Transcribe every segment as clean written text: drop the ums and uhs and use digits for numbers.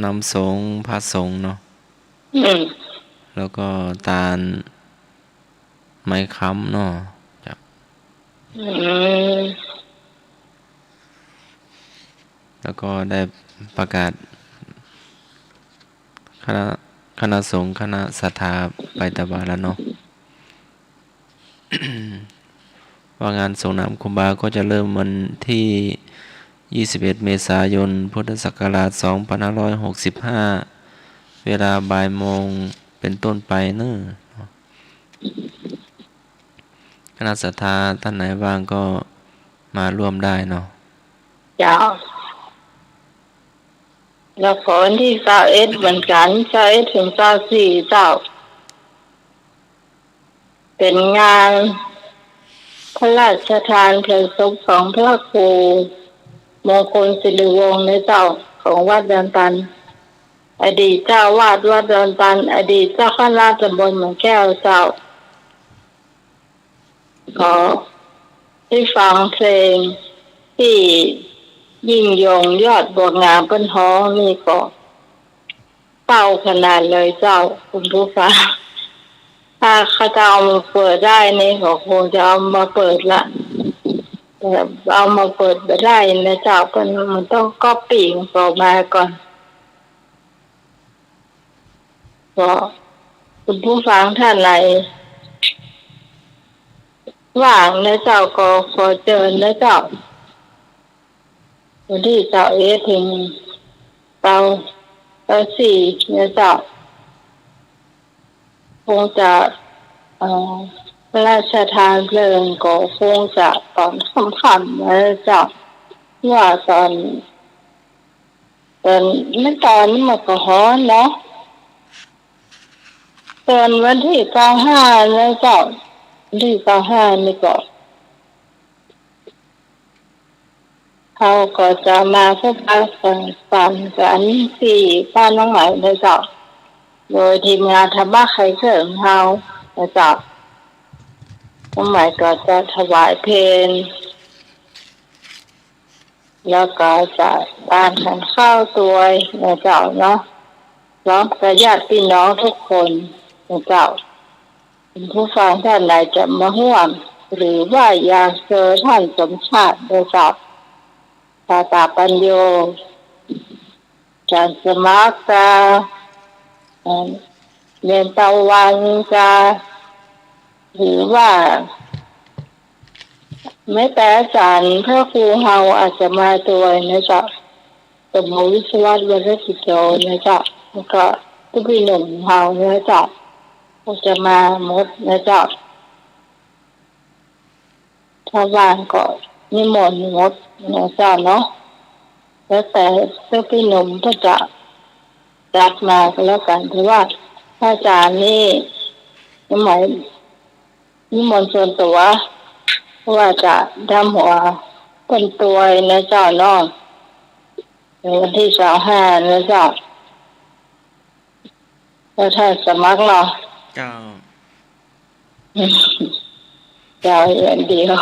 นำสงฆ์พระสงฆ์เนาะแล้วก็ตาลไม้ค้ำเนาะจ้ะแล้วก็ได้ประกาศคณะสงฆ์คณะศรัทธาไปตบาแล้วเนาะ ว่างานส่งน้ำครูบาก็จะเริ่มวันที่21 เมษายน พุทธศักราช 2565 เวลาบ่ายโมงเป็นต้นไปเนอะคณะศรัทธาท่านไหนว่างก็มาร่วมได้เนาะจ้าแล้วขอวันที่21เหมือนกัน21ถึง24เจ้าเป็นงานพระราชทานเพลิงศพของพระครูมงคลศิริวงศ์ในเจ้าของวัดดอนตันอดีตเจ้าวาดวัดดอนตันอดีตเจ้าคณะตำบลเมืองแก้วเจ้าขอได้ฟังเพลงที่ยิ่งยงยอดบัวงามเป็นฮ้องนี่ก็เป้าขนาดเลยเจ้าคุณผู้ฟังถ้าเขาจะเอามาเปิดได้นี่ก็คงจะเอามาเปิดละเอามาเปิดไปได้นะเจ้ามันต้องก๊อปปี้ออกมาก่อนก็คุณผู้ฟังท่านไหนว่างนะเจ้าก็ขอเชิญนะเจ้าวันที่ถึงเตาสี่นะเจ้าคงจะพระราชทานเพลิงก็คงจะตอนค่ำๆนะเจ้าว่าตอนไม่ตอนนี้มันก็ฮ้อนเนาะตอนวันที่95นะเจ้าวันที่95นี่ก็เขาก็จะมาพบปะสังกันที่บ้านน้องใหม่นะเจ้าโดยทีมงานธรรมะไคเสริมเฮานะเจ้าน้องใหม่ก็จะถวายเพลงแล้วก็จะทานข้าวตัวนะเจ้าเนาะพร้อมกับญาติพี่น้องทุกคนนะเจ้าผู้ฟังท่านไหนจะมาร่วมหรือว่าอยากเจอท่านสมชาติโดยสับตาตาปัญโยจันสมัครเรียนตะวันจะหรือว่าไม่แต่อาจารย์พระครูเฮาอาจจะมาตัวนะจ๊ะสมมติวิศวะวรรณกิจโจนะจ๊ะแล้วก็ทุกพี่หนุ่มเฮานะจ๊ะก็จะมาหมดนะจ๊ะถ้าว่างก็นิมนต์หมดนะจ๊ะเนาะแล้วแต่ทุกพี่หนุ่มก็จะจัดมาก็แล้วกันถือว่าอาจารย์นี่หมายนิมนต์ส่วนตัวว่าจะทำหัวเป็นตัวนะเจ้าน้องในวันที่25นะเจ้าแล้วถ้าสมัครเนาะเจ้าเจ้าอย่างเดียว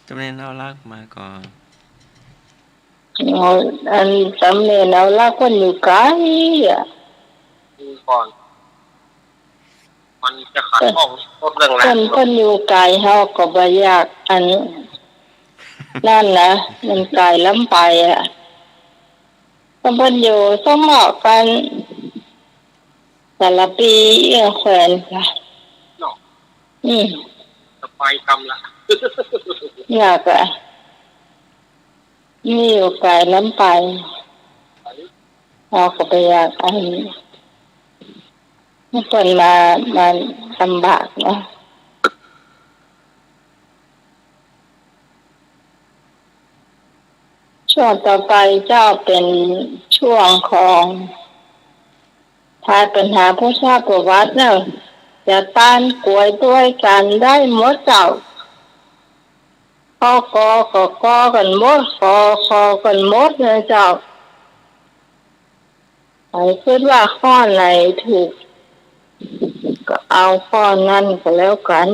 จำเนียนเอาลักมาก่อนอันสำเนียงเอาละคนอยู่ไกลอ่ะก่อนมันจะขัดข้องต้นเรื่องแรกคนอยู่ไกลเขาก็บ่อยากอันนั่นนะมันไกลล้ำไปอ่ะคนอยู่สมเหมาะกันแต่ละปีแขวนค่ะจะไปทำละอยากอ่ะนี่อยู่ไกลล้ำไปเราก็ไปอยากอันไม่ควรมาลำบากเนาะช่วงต่อไปเจ้าเป็นช่วงของทายปัญหาผู้ทราบประวัติเนาะจะต้านกล้วยด้วยกันได้หมดเจ้าข้อกอกันหมดคอกันหมดเลยเจ้าใครคิดว่าข้อไหนถูกก็เอาข้อนั้นก็แล้วกัน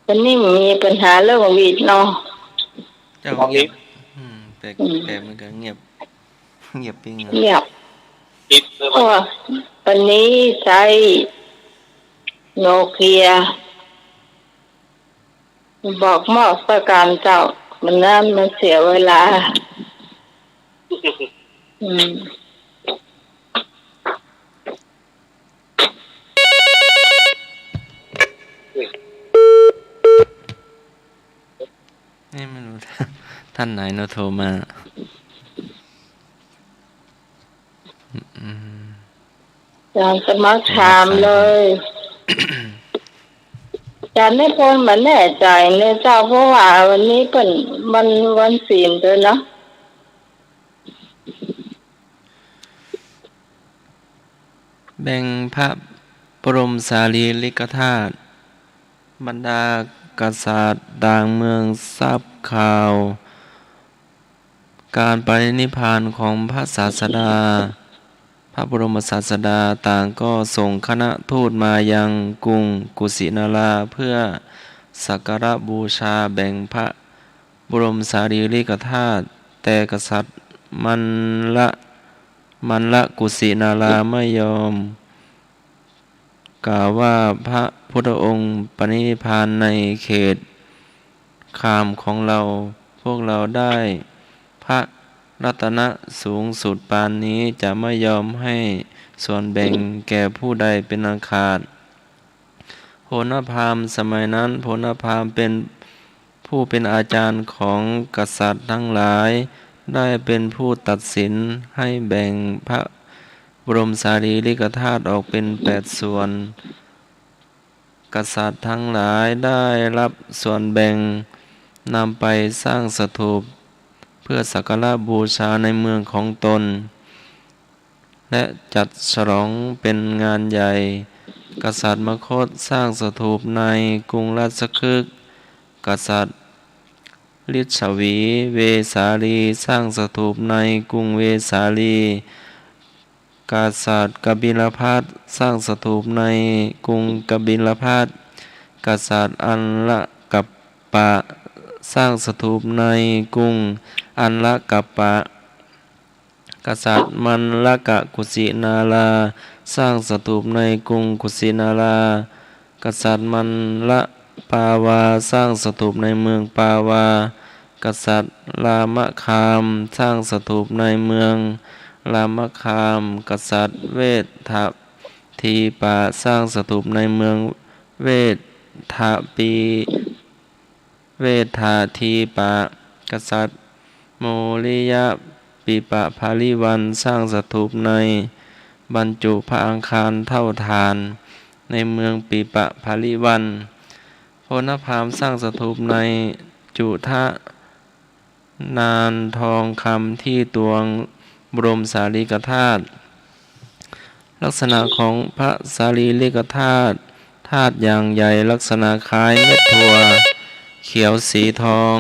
ตอนนี้มีปัญหาเรื่องวีดเนาะ เจ้าเงียบแปลกมันก็เงียบปิ้ง เงียบ ติดเลย เพราะว่าวันนี้ใช้โนเกียบอกมอบประการเจ้ามันน่ามันเสียเวลา นี่ไม่รู้ ท่านไหนโนโทรมาอาจารย์สมัครถามเลยอาจารย์ไม่พ้นมันแน่ใจเนี่ยเจ้าเพราะว่าวันนี้เป็นวันศีลด้วยเนาะ แบ่งพระบรมสารีริกธาตุบรรดากษัตริย์ต่างเมืองทราบข่าว การปรินิพพานของพระศาสดาพระบรมศาสดาต่างก็ส่งคณะทูตมายังกรุงกุสินาราเพื่อสักการะบูชาแบ่งพระบรมสารีริกธาตุแต่กษัตริย์มันละกุสินาราไม่ยอมกล่าวว่าพระพุทธองค์ปรินิพพานในเขตคามของเราพวกเราได้พระรัตนะสูงสุดปานนี้จะไม่ยอมให้ส่วนแบ่งแก่ผู้ใดเป็นอันขาดโหนพราหมณ์สมัยนั้นโหนพราหมณ์เป็นผู้เป็นอาจารย์ของกษัตริย์ทั้งหลายได้เป็นผู้ตัดสินให้แบ่งพระบรมสารีริกธาตุออกเป็น8ส่วนกษัตริย์ทั้งหลายได้รับส่วนแบ่งนำไปสร้างสถูปเพื่อสักการะบูชาในเมืองของตนและจัดฉลองเป็นงานใหญ่กษัตริย์มคธสร้างสถูปในกรุงราชคฤห์กษัตริย์ฤชวีเวสาลีสร้างสถูปในกรุงเวสาลีกษัตริย์กบิลพัสสร้างสถูปในกรุงกบิลพัสกษัตริย์อัลละกัปปะสร้างสถูปในกรุงอัลละกัปปะกษัตริย์มันละกะกุสินาราสร้างสถูปในกรุงกุสินารากษัตริย์มันละปาวาสร้างสถูปในเมืองปาวากษัตริย์รามคามสร้างสถูปในเมืองรามคามกษัตริย์เวทททีปาสร้างสถูปในเมืองเวทททาทีปากษัตริย์โมริยะปิปะภาลิวันสร้างสถูปในบรรจุพระอังคารเท่าฐานในเมืองปิปะภาลิวันโหนพราหมณ์สร้างสถูปในจุทะนานทองคำที่ตวงบรมสารีริกธาตุลักษณะของพระสารีริกธาตุธาตุอย่างใหญ่ลักษณะคล้ายเม็ดถั่วเขียวสีทอง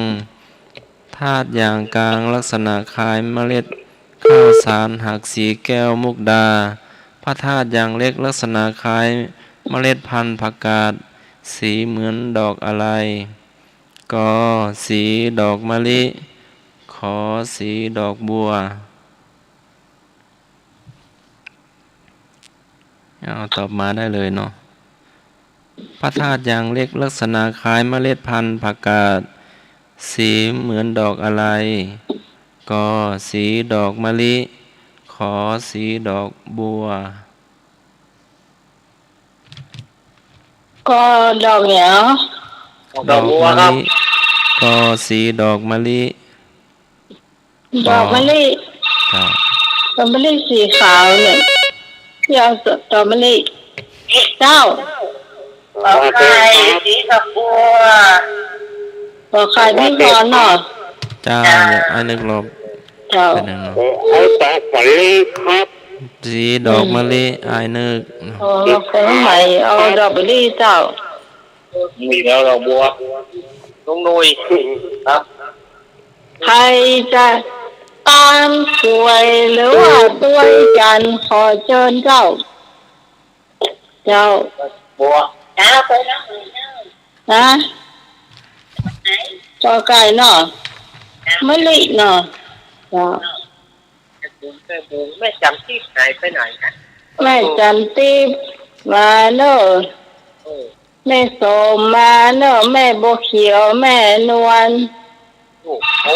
ธาตุอย่างกลางลักษณะคล้ายเมล็ดข้าวสารหักสีแก้วมุกดาพระธาตุอย่างเล็กลักษณะคล้ายเมล็ดพันธุ์ผักกาดสีเหมือนดอกอะไรกอสีดอกมะลิขอสีดอกบัวเอาตอบมาได้เลยเนาะพระธาตุอย่างเล็กลักษณะคล้ายเมล็ดพันธุ์ผักกาดสีเหมือนดอกอะไรกอสีดอกมะลิขอสีดอกบัวก็ดอกเหนียว ดอกบัวครับ กอสีดอกมะลิ ดอกมะลิ ครับ ดอกมะลิสีขาวเนี่ยที่เอาดอกมะลิเจ้าดอกไข่สีดอกบัวดอกไข่พี่พรเนาะ เจ้าไอ้นึกลบ เจ้า เป็นยังไง เอาดอกมะลิครับ สีดอกมะลิไอ้นึก เราคนใหม่เอาดอกมะลิเจ้า มีแล้วดอกบัวลุงนุยครับ ใครจะตามสวยหรือว่าตัวกันขอเชิญเจ้า เจ้า บัว นะ กอไก่เนาะมะลิเนาะเจ้าแม่จำที่หายไปไหนนะแม่จันทิพย์มาเนอะแม่โสมมาเนอะแม่บัวเขียวแม่นวลโอ้โห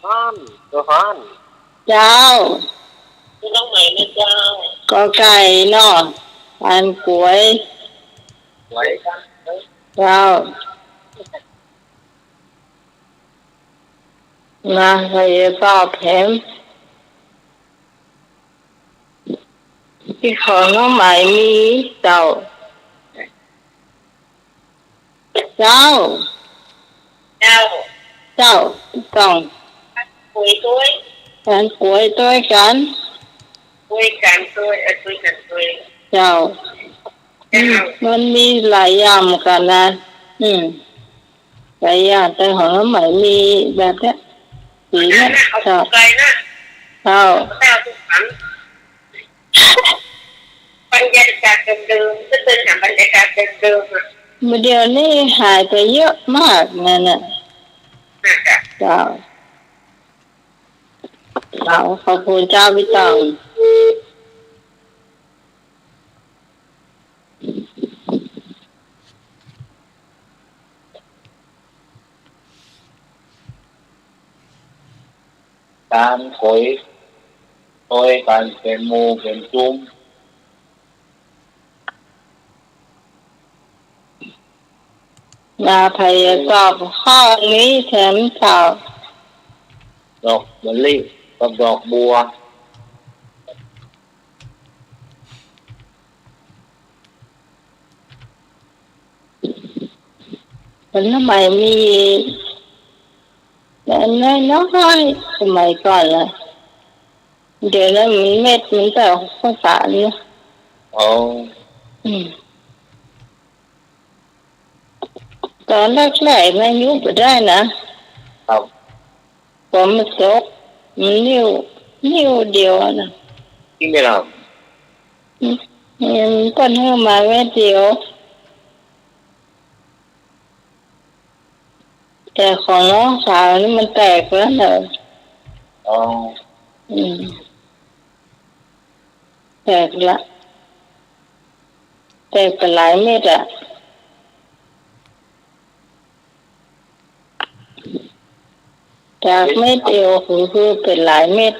ฮันตัวฮันเจ้าที่น้องใหม่นะเจ้ากอไก่เนาะอันกล้วยไว้กันเจ้านะใครก็แถมที่ของน้องใหม่มีเจ้าเจ้าต้องคุยด้วย กันกล้วยด้วยกันคุยกันด้วยคุยกันด้วยเจ้ามันมีหลายอย่างเหมือนกันนะหลายอย่างแต่ของน้องใหม่มีแบบเนี้ยสีเนี่ยเจ้าไกลนะเจ้าบรรยากาศเดิมๆก็เป็นบรรยากาศเดิมๆเดี๋ยวนี้หายไปเยอะมากนั่นน่ะเจ้าขอบคุณเจ้าพี่ตองการขอยโดยการเป็นหมู่เป็นจุ้มนาพยากรณ์ข้อนี้แถมเจ้าดอกมะลิกับดอกบัวมันทำไมมีแต่น้อยสมัยก่อนล่ะเดี๋ยวนั้นมีเม็ดมันแต่ภาษาเนี่ยตอนแรกๆมันยุบไปได้นะครับผมมันตกมันนิ้วเดียวนะที่ไม่เรามันต้นให้มาแม่เดียวแต่ของน้องสาวนี่มันแตกแล้วเนอะแตกละแตกเป็นหลายเม็ดอ่ะจากเม็ดเดียวคือเป็นหลายเม็ด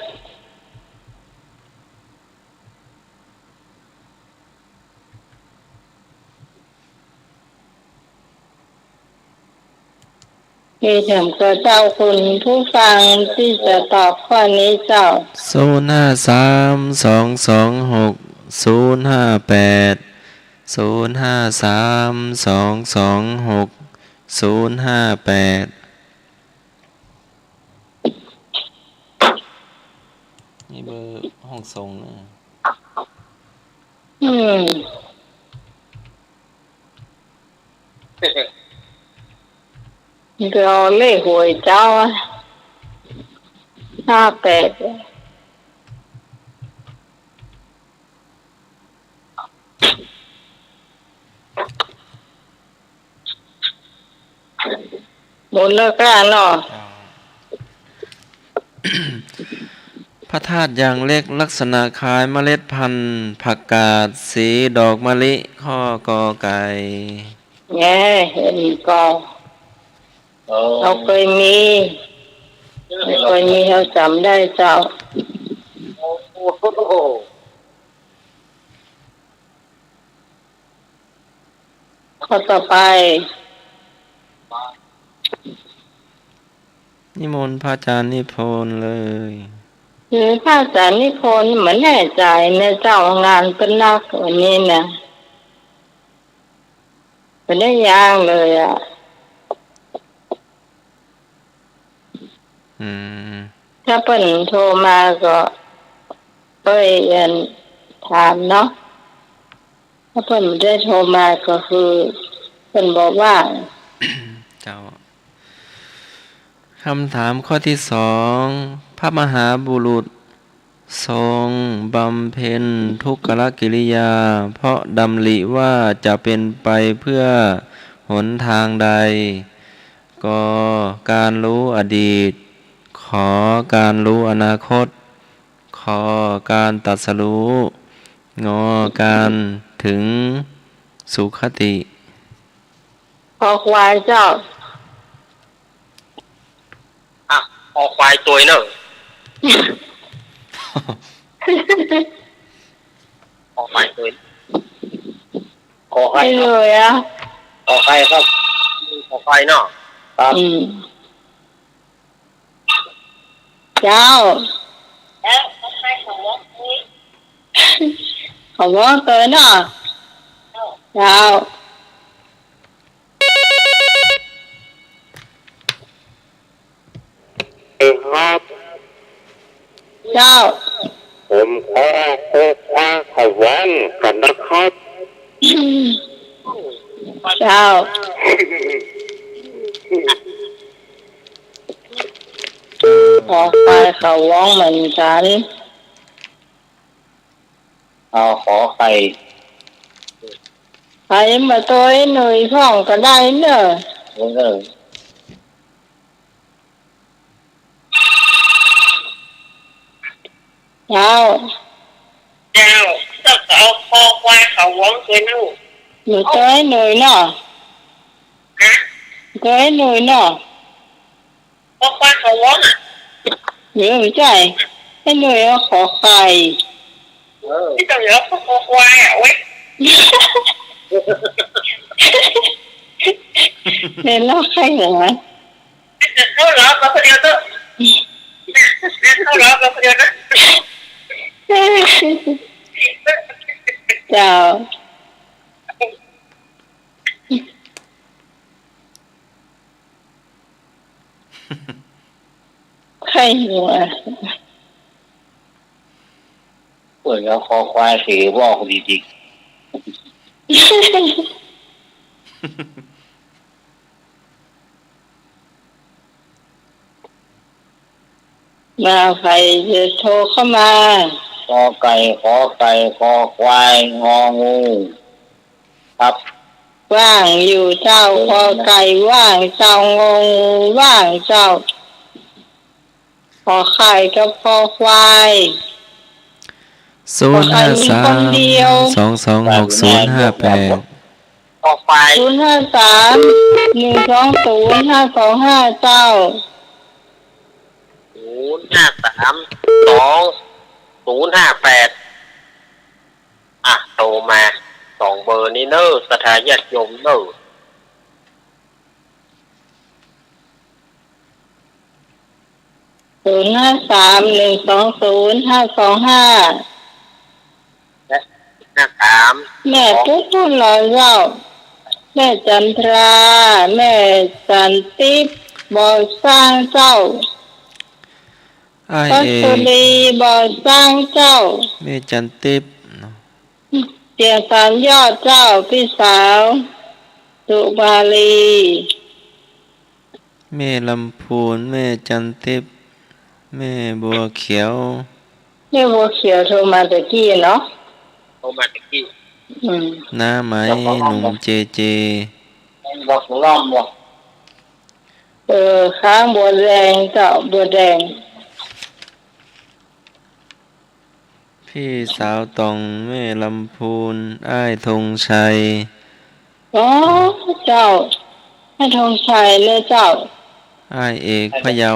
ที่ทำก็เจ้าคุณผู้ฟังที่จะตอบข้อนี้เจ้า0532260058053226058นี่เบอร์ห้องส่งนะรอเลขหวยเจ้า58มูลค่าเนาะพระธาตุอย่างเล็กลักษณะคล้ายเมล็ดพันธุ์ผักกาดสีดอกมะลิข้อกอไก่แง่เห็นก็เราเคยมีเราจำได้เจ้าข้อต่อไปนิมนต์พระอาจารย์นิพนธ์เลยคือพระอาจารย์นิพนธ์เหมือนแน่ใจในเจ้างานเป็นนักวันนี้นะเป็นได้ยางเลยอ่ะถ้าเพิ่นโทรมาก็ไปถามเนาะถ้าเพิ่นไม่ได้โทรมาก็คือเพิ่นบอกว่าเจ้าคำถามข้อที่2พระมหาบุรุษทรงบำเพ็ญทุกขกิริยาเพราะดำริว่าจะเป็นไปเพื่อหนทางใด กการรู้อดีต ขอการรู้อนาคต ขอการตรัสรู้ งอการถึงสุขติ ขอควายเจ้า อ่ะคอควายตัวเนอะคอควายตัวคอควา ไม่ ย เลยอ่ะ คอควายครับคอควายเนาะครับ เจ้า แล้วคอควายของวัดนี้ ขอว่าเกินอ่ะเจ้า ครับ เจ้า ผมขอโคควายขวันกันนะครับ เจ้า ขอควายเขาว้องเหมือนกัน เอาขอไข่ ใครมาตัวหน่อยพ่องก็ได้เนอะ เนอะ เจ้า เจ้าต้องเอาคอควายเขาวังตัวนู้ หนูตัวหน่อยเนาะ ฮะ ตัวหน่อยเนาะ คอควายเขาวังอ่ะ หรือไม่ใช่ให้หน่อยขอไข่ ที่ต้องเหลือคอควายอ่ะเว้ย เล่นแล้วใครเหรอ เข้ารับมาคนเดียวเถอะเข้ารับมาคนเดียวนะ เจ้าใครเหรอ เปิดแล้วคอควายสีบอกดีจริง มาใครจะโทรเข้ามา คอไก่ขอไก่คอควายงองูครับ ว่างอยู่เจ้าพอไก่ว่างเจ้างงว่างเจ้าพอไข่กับพอควาย 053 226058 คอควาย 053 120 525เจ้า 053 2058อ่ะโทรมา2เบอร์นี้เนอะสถาญาติโยมเนอะ 053 120 525และ53 แม่ทุกคนรอเจ้าแม่จันทราแม่จันติปบอสร้างเจ้า อ้าย พั เอ สุ ก รีบอสร้างเจ้า แม่จันติบ เจียงสามยอดเจ้าพี่สาวสุบาลี แม่ลำพูนแม่จันติบ แม่บัวเขียว นี่บัวเขียวโทรมาตะกี้เนาะ โทรมาตะกี้ น้าไหมหนุ่มเจเจ บอกล้อมบอก ค้างบัวแดงเจ้าบัวแดง พี่สาวตองแม่ลำพูนอ้ายธงชัย อ๋อเจ้าให้ธงชัยเลยเจ้า อ้ายเอกพะเยา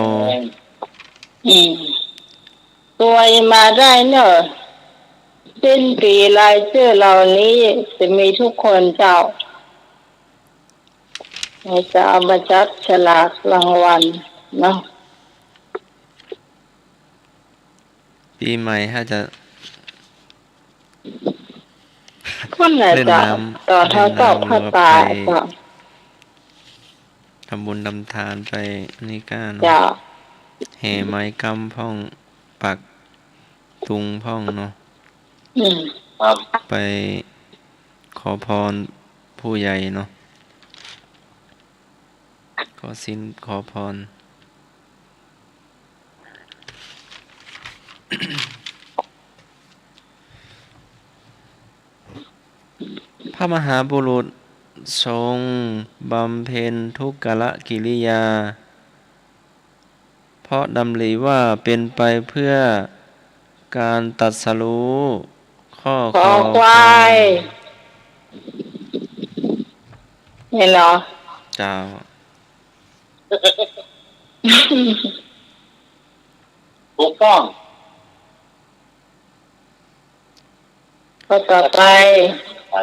ตัวมาได้เนอะสิ้นปีรายชื่อเหล่านี้จะมีทุกคนเจ้าเราจะเอามาจับฉลากรางวัลเนาะ ปีใหม่ถ้าจะ คนไหน เล่น จะ น้ำ ต่อเท้าตอกผ้าตา ไป เจ้า ทำบุญทำทานไปนี่ก้าน เจ้า แห่ไม้กำพ่องปักตุงพ่องเนาะ ครับ ไปขอพรผู้ใหญ่เนาะขอสินขอพร พระมหาบุรุษ ทรงบำเพ็ญทุกขกิริยา เพราะดำริว่าเป็นไปเพื่อการตรัสรู้ข้อ ขอควายเห็นเหรอ เจ้า ถูกต้อง ข้อต่อไป ไป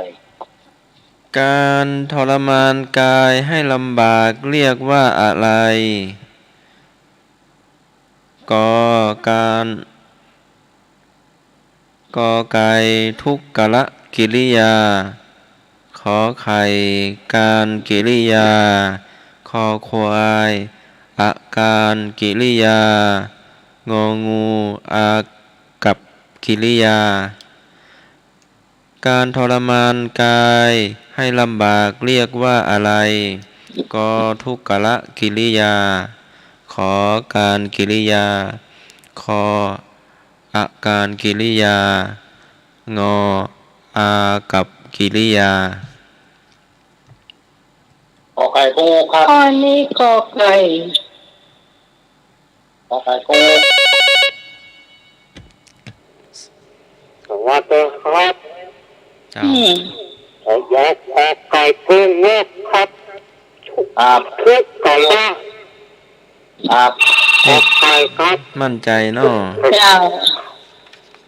การทรมานกายให้ลำบากเรียกว่าอะไรกอการกอไก่ทุกขกิริยา ขอไข่การกิริยา คอควายอาการกิริยางองูอากับกิริยา การทรมานกายให้ลำบากเรียกว่าอะไรก็ทุกขกิริยา ขอการกิริยา คออาการกิริยางออากับกิริยา ขอไข่โง่ครับ ข้อนี้กอไก่ ขอไข่โง่สวัสดีครับ เจ้า ผมอยากขอไข่โง่ครับทุกกละขอไข่ครับ มั่นใจเนาะ เจ้า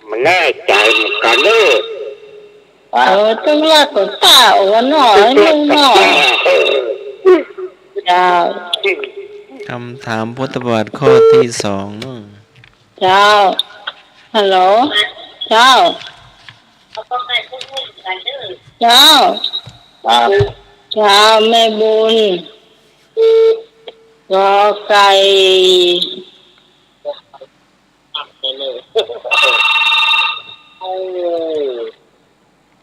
มันแน่ใจเหมือนกันเลย ต้องลากตัวเต่าวันหน่อยนึงหน่อยเจ้า คำถามพุทธประวัติข้อที่สองเนาะ เจ้าฮัลโหลเจ้าเจ้าเจ้าแม่บุญกอไก่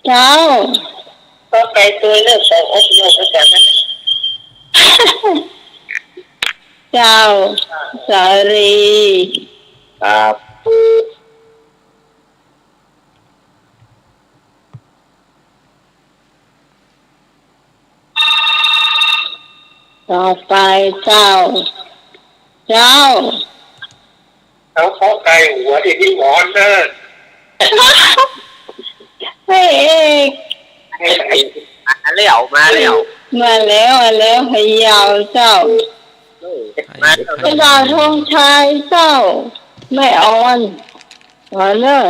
เจ้าก็ไก่ตัวเลือกแต่อบรมอาจารย์นะเจ้าสารีครับ ต่อไปเจ้าเขาขอไก่หัวที่หมอนเนอะ เฮ้ย มาแล้วมาแล้วพยาวเจ้าพระดาทองชัยเจ้าไม่อ่อนมาเลย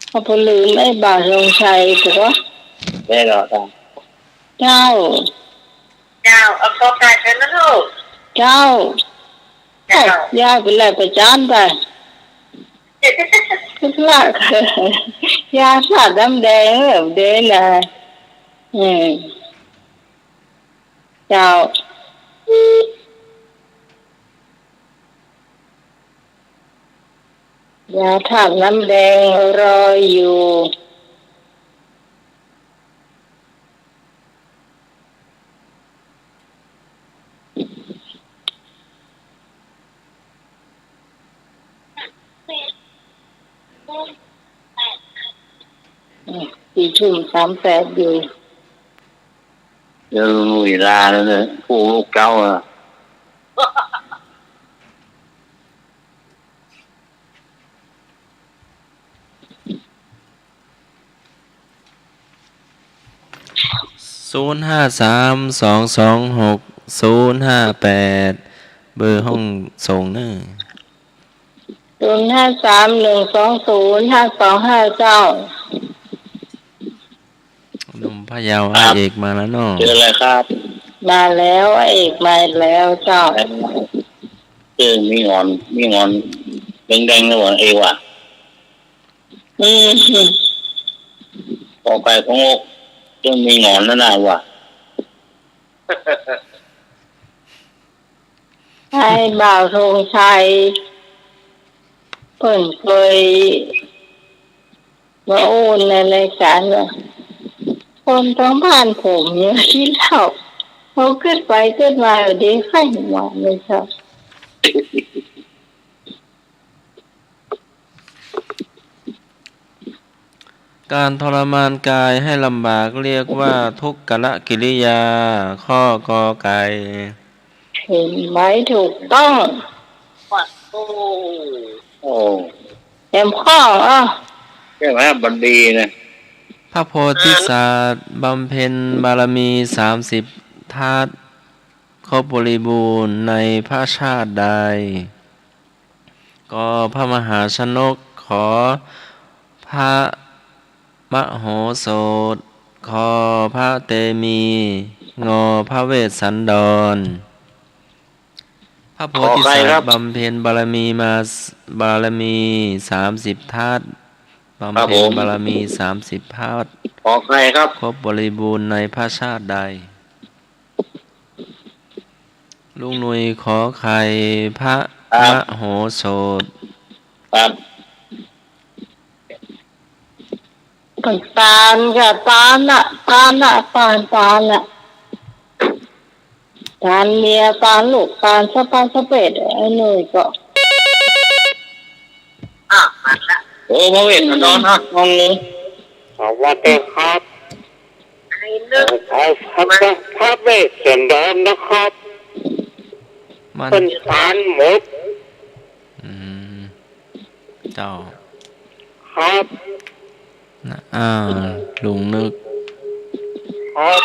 เขาพลืมไอ้บาทองชัยถูกปะ ไม่หรอก เจ้าเอาขอไก่กันนะลูกเจ้ายาไปเลยประจานไปทุกลากยาสาดน้ำแดงแบบเดินนะเจ้ายาถาดน้ำแดงรออยู่4:38อยู่เดี๋ยวลุยลาแล้วเนี่ยผู้ลูกเก้าอ่ะ 0532260588เบอร์ห้องส่งเนอะ 053120525เจ้าหนุ่มพะเยาอาเอกมาแล้วเนาะ เจออะไรครับ มาแล้วเอกมาแล้วเจ้า เจอมีงอนแดงๆแล้วเอวอ่ะขอไก่ของอกเจอมีงอนแล้วนะว่ะ ให้บ่าวธงชัยเพิ่นเคยมาโอนในรายการว่าคนทั้งบ้านผมเนี่ยที่เล่าเขาขึ้นไปขึ้นมาเดี๋ยวไข้หวานเลยครับ ค การทรมานกายให้ลำบากเรียกว่าทุกขกิริยา ข้อกอไก่ เห็นไหมถูกต้อง โอ้โอ้ เต็มข้ออ่ะ ใช่ไหมบันดีนะ พระโพธิสัตว์บำเพ็ญบารมี30 ธาตุครบบริบูรณ์ในพระชาติใด ก็พระมหาชนกขอพระมโหสถขอพระเตมีงอพระเวสสันดร พระโพธิสัตว์บำเพ็ญบารมี30 ธาตุบำเพ็ญบารมี30 ธาตุ ขอใครครับ ครบบริบูรณ์ในพระชาติใด ลุงหนุยขอไข่พระมโหสถ ครับ ตาลค่ะตาลน่ะตาลน่ะตาลน่ะตาลเมียตาลลูกตาลสะปาสะเป็ดไอ้หนุ่ยก็ มาละโอ้พระเวสสันดรครับงงสวัสดีครับไอ้นึกพระเวสสันดรนะครับ มัน เป็นทานหมด เจ้า ครับ ลุงนึก ครับ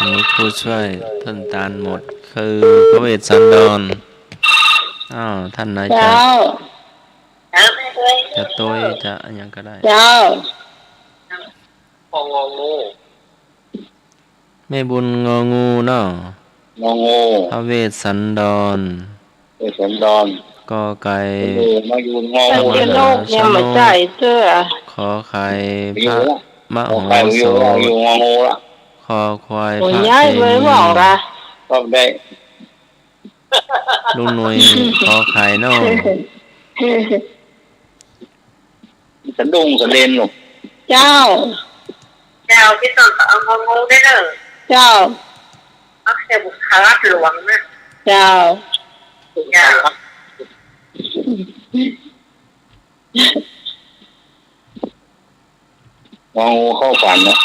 ลุงนึกผู้ช่วยท่านตาลหมด คือพระเวสสันดรท่านนายจะ เจ้า จะโต้ยจะอันยังก็ได้ เจ้า พองงู แม่บุญงองูเนาะ งงู พระเวสสันดร เวสสันดร กอไก่ มาอยู่ง แต่ งู เจ้าโลกยังไม่ใจเสื้อ ขอไข่พ อยู่ ระ ละ มโห ไป ส อยู่ ถ อยู่งงูละ คอควาย โอ้ พ ย ระ ย้าย เต ไว้ มี บอกละ ก็ได้ ลุงหนุยขอไข่เนาะ สะดุ้งสะเด็นหรอก เจ้า พี่ต้นเอางูได้เลย เจ้า เอาแค่บุคคลหลวงนะ เจ้า อย่า งงูเข้าฝันนะ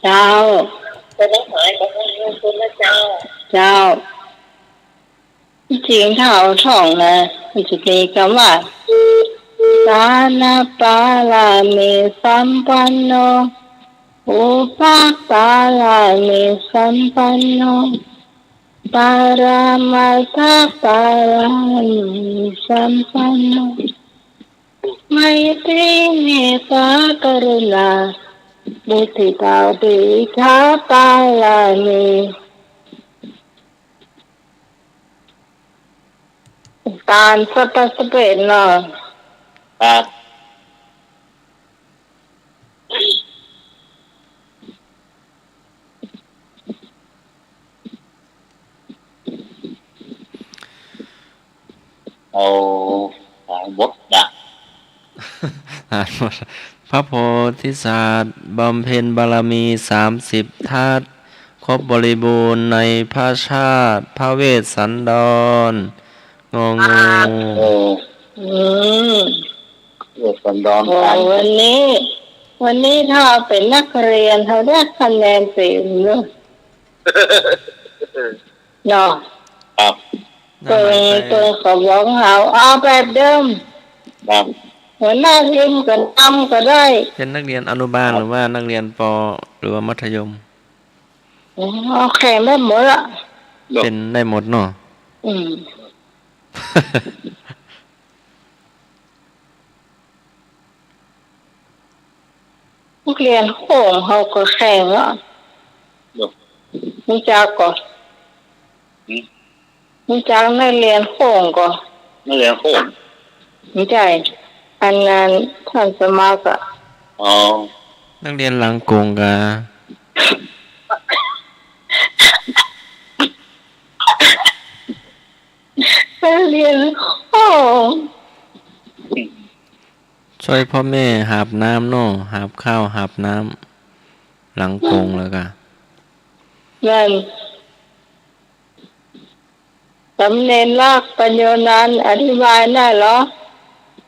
เจ้า จะได้หายกับงูคุณนะเจ้า เจ้าจริงๆถ้าเอาท่องนะมันจะมีคำว่าสานาปาลามิสัมปันโนอุปปาลามิสัมปันโนปารามัตถปาลามิสัมปันโนไมตรีเมตตากรุณามุทิตาปิฆาปาลามิตาลสะปะสะเป็ดเนาะ ครับเอาสายบดดัก พระโพธิสัตว์บำเพ็ญบารมี30 ธาตุครบบริบูรณ์ในพระชาติพระเวสสันดร งองู โอ้ อืม เวสสันดร โอ้ กัน วันนี้ถ้าเป็นนักเรียนเขาได้คะแนนเต็มเลยเนาะ ครับ เปิงเขาบอกเอาแบบเดิม ครับ หัวหน้าทีมกันทำก็ได้ เป็นนักเรียนอนุบาลหรือว่านักเรียนป.หรือว่ามัธยม โอเคไม่หมดละ เป็นได้หมดเนาะ อืมนักเรียนโค้งเขาก็แข่งอ่ะมึงจากก่อนมึงจากนักเรียนโค้งก่อน นักเรียนโคตร ไม่ใช่อันนั้นท่านสมัครอะ อ๋อ นักเรียนหลังกงกะ เรียนโอ้ ช่วยพ่อแม่หาบน้ำเนาะหาบข้าวหาบน้ำหลังกงแล้วกะ นั่น สำเนียงลากปัญโยนันท์อธิบายได้เหรอ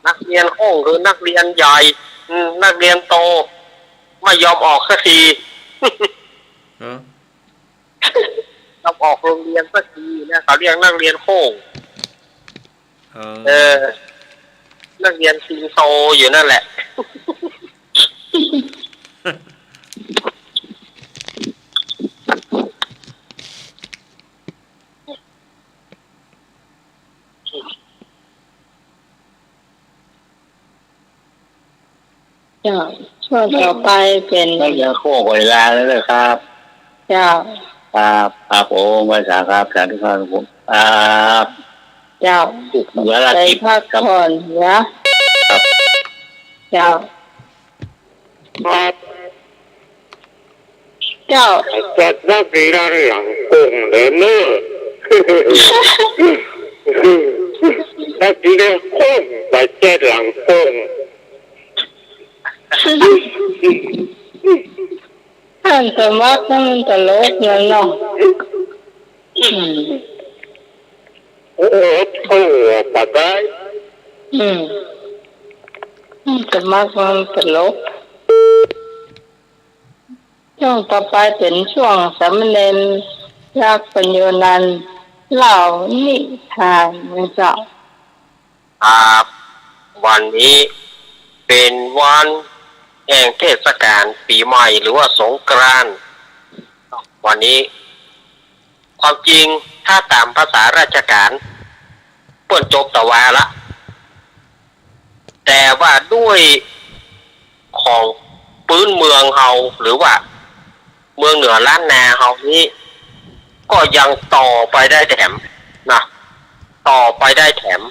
นักเรียนห้องคือนักเรียนใหญ่นักเรียนโตไม่ยอมออกสักทียอมออกโรงเรียนสักทีเนี่ยเขาเรียกนักเรียนห้องนักเรียนซิงโซอยู่นั่นแหละจ้าช่วงต่อไปเป็นนักเรียนห้องเวลาแล้วเลยครับจ้าครับผมภาษาครับสาธุครับผมเจ้าไปพักผ่อนนะเจ้าจัดนักเรียนหลังกงเลยเนอะนักเรียนห้องไปเจ็ดหลังกงท่านสมัครนั่นตลกอย่างเนาะโอ้โหปัดได้สมัครมันตลกช่วงต่อไปเป็นช่วงสำเนียงลากปัญโยนันท์เล่านิทานนะเจ้าวันนี้เป็นวันแห่งเทศกาลปีใหม่หรือว่าสงกรานต์วันนี้ความจริงถ้าตามภาษาราชการเปิดจบตะวาละแต่ว่าด้วยของปื้นเมืองเฮาหรือว่าเมืองเหนือล้านนาเฮานี้ก็ยังต่อไปได้แถมนะต่อไปได้แถม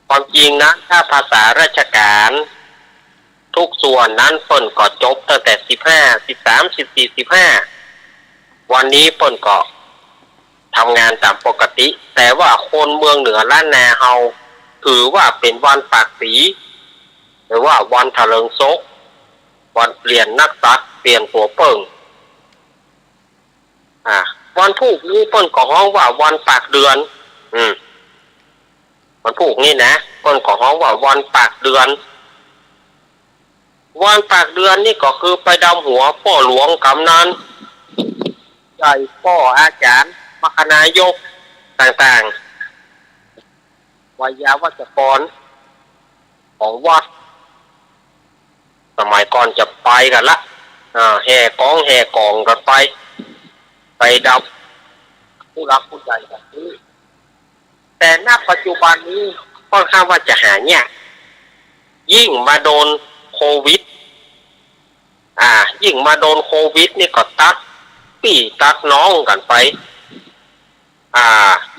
ความจริงนะถ้าภาษาราชการทุกส่วนนั้นเปิ่นก็จบตั้งแต่15 13 14 15วันนี้เปิ่นก็ทำงานตามปกติแต่ว่าคนเมืองเหนือล้านนาเฮาถือว่าเป็นวันปากสีหรือว่าวันถลิงศกวันเปลี่ยนนักษัตริย์เปลี่ยนตัวเปิ่งวันผูกนี้เปิ่นก็ฮ้องว่าวันปากเดือนวันผูกนี่นะเปิ่นก็ฮ้องว่าวันปากเดือนวันปากเดือนนี่ก็คือไปดำหัวพ่อหลวงกำนันใหญ่พ่ออาจารย์มคณายกต่างๆวิยาวัจกรของวัดสมัยก่อนจะไปกันละแห่กองกันไปดับผู้รักผู้ใหญ่แบบนี้แต่ณปัจจุบันนี้ค่อนข้างว่าจะหายากยิ่งมาโดนโควิดยิ่งมาโดนโควิดนี่ก็ตัดพี่ตัดน้องกันไป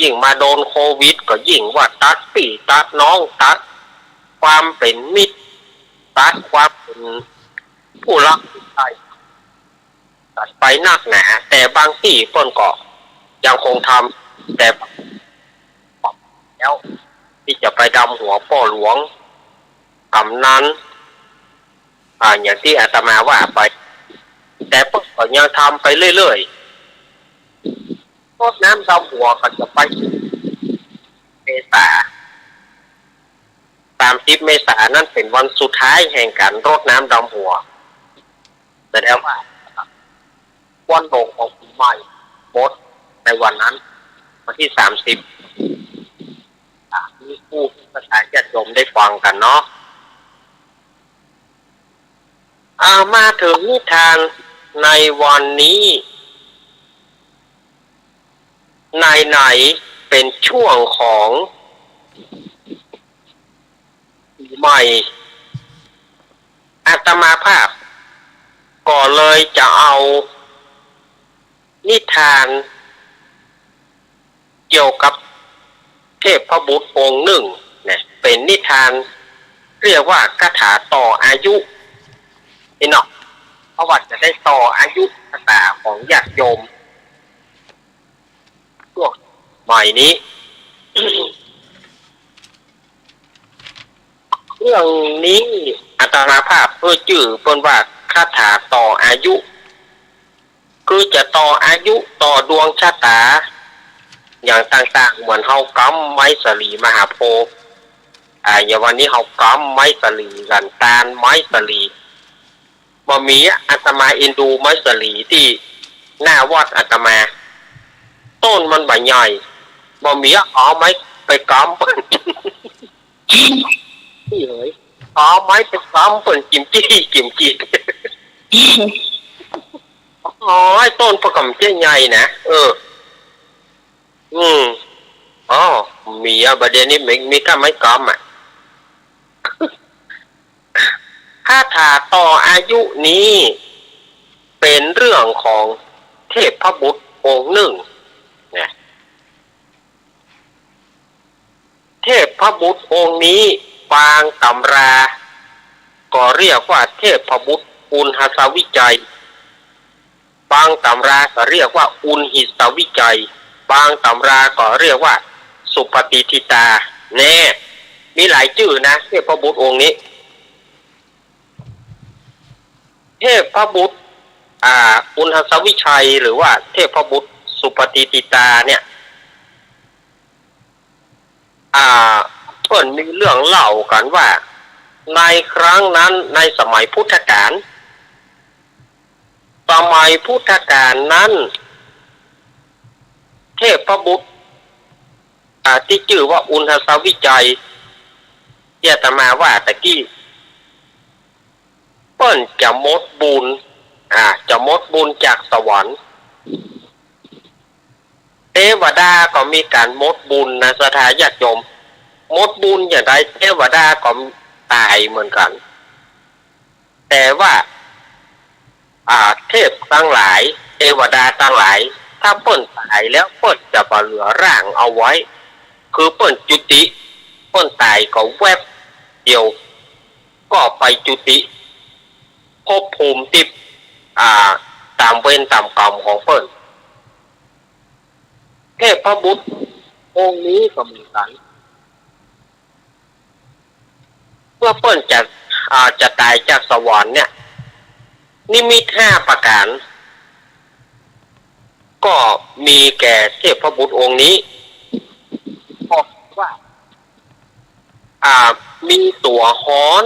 ยิ่งมาโดนโควิดก็ยิ่งว่าตัดพี่ตัดน้องตัดความเป็นมิตรตัดความเป็นผู้รักผู้ใหญ่ตัดไปนักหนาแต่บางที่เพิ่นก็ยังคงทำแต่แล้วที่จะไปดำหัวพ่อหลวงกำนันอย่างที่อาตมาว่าไปแต่เพิ่นก็ยังทำไปเรื่อยๆรดน้ำดำหัวก็จะไปเมษา30 เมษายนนั่นเป็นวันสุดท้ายแห่งการรดน้ำดำหัวแสดงว่าวันลงของปีใหม่หมดในวันนั้นวันที่30มีผู้ภาษาญาติโยมได้ฟังกันเนาะมาถึงนิทานในวันนี้ไหนเป็นช่วงของปีใหม่อาตมาภาพก็เลยจะเอานิทานเกี่ยวกับเทพบุตรองค์หนึ่งเนี่ยเป็นนิทานเรียกว่าคาถาต่ออายุนี่เนาะเพราะว่าจะได้ต่ออายุคาถาของญาติโยมพวกใหม่นี้ เรื่องนี้อาตมาภาพเพื่อจื่อเพิ่นว่าคาถาต่ออายุคื คือจะต่ออายุต่อดวงชะตาอย่างต่างๆเหมือนเฮากำไม้สลีมหาโพธิ์อย่างวันนี้เฮากำไม้สลีกันตาลไม้สลีบ่มีอาตมาเอ็นดูไม้สลีที่หน้าวัดอาตมาต้นมันใบใหญ่บ่มีเอาไม้ไปกำเปิ้นนี่เลยเอาไม้ไปกำเปิ้นกิมจี้อ๋อต้นประกำเจ้ใหญ่นะอ๋อมีประเด็นนี้มีก็ไม่กำถ้าต่ออายุนี้เป็นเรื่องของเทพบุตรองค์หนึ่งนะเทพบุตรองค์นี้บางตำราก็เรียกว่าเทพบุตรอุณหสวิจัยบางตำราก็เรียกว่าอุณหิสวิจัยบางตำราก็เรียกว่าสุปฏิทิตาแน่มีหลายชื่อนะเทพบุตรองค์นี้เทพบุตรอุณหสวิชัยหรือว่าเทพบุตรสุปฏิทิตาเนี่ยเพิ่นมีเรื่องเล่ากันว่าในครั้งนั้นในสมัยพุทธกาลนั้นเทพบุตรที่ชื่อว่าอุณหสวิจัยที่อาตมาว่าตะกี้เปิ้นจะมดบุญจากสวรรค์เทวดาก็มีการมดบุญนะสถาญาติโยมมดบุญอย่างไรเทวดาก็ตายเหมือนกันแต่ว่าเทพทั้งหลายเทวดาทั้งหลายถ้าเปิ้นตายแล้วเปิ้นจะเหลือร่างเอาไว้คือเปิ้นจุติเปิ้นตายก็แวบเดียวก็ไปจุติภพภูมิที่ตามเวรตามกรรมของเปิ้นเทพบุตรองค์นี้ก็เหมือนกันเมื่อเปิ้นจะตายจากสวรรค์เนี่ยนิมิต5ประการก็มีแก่เทพบุตรองค์นี้บอกว่ามีตัวฮ้อน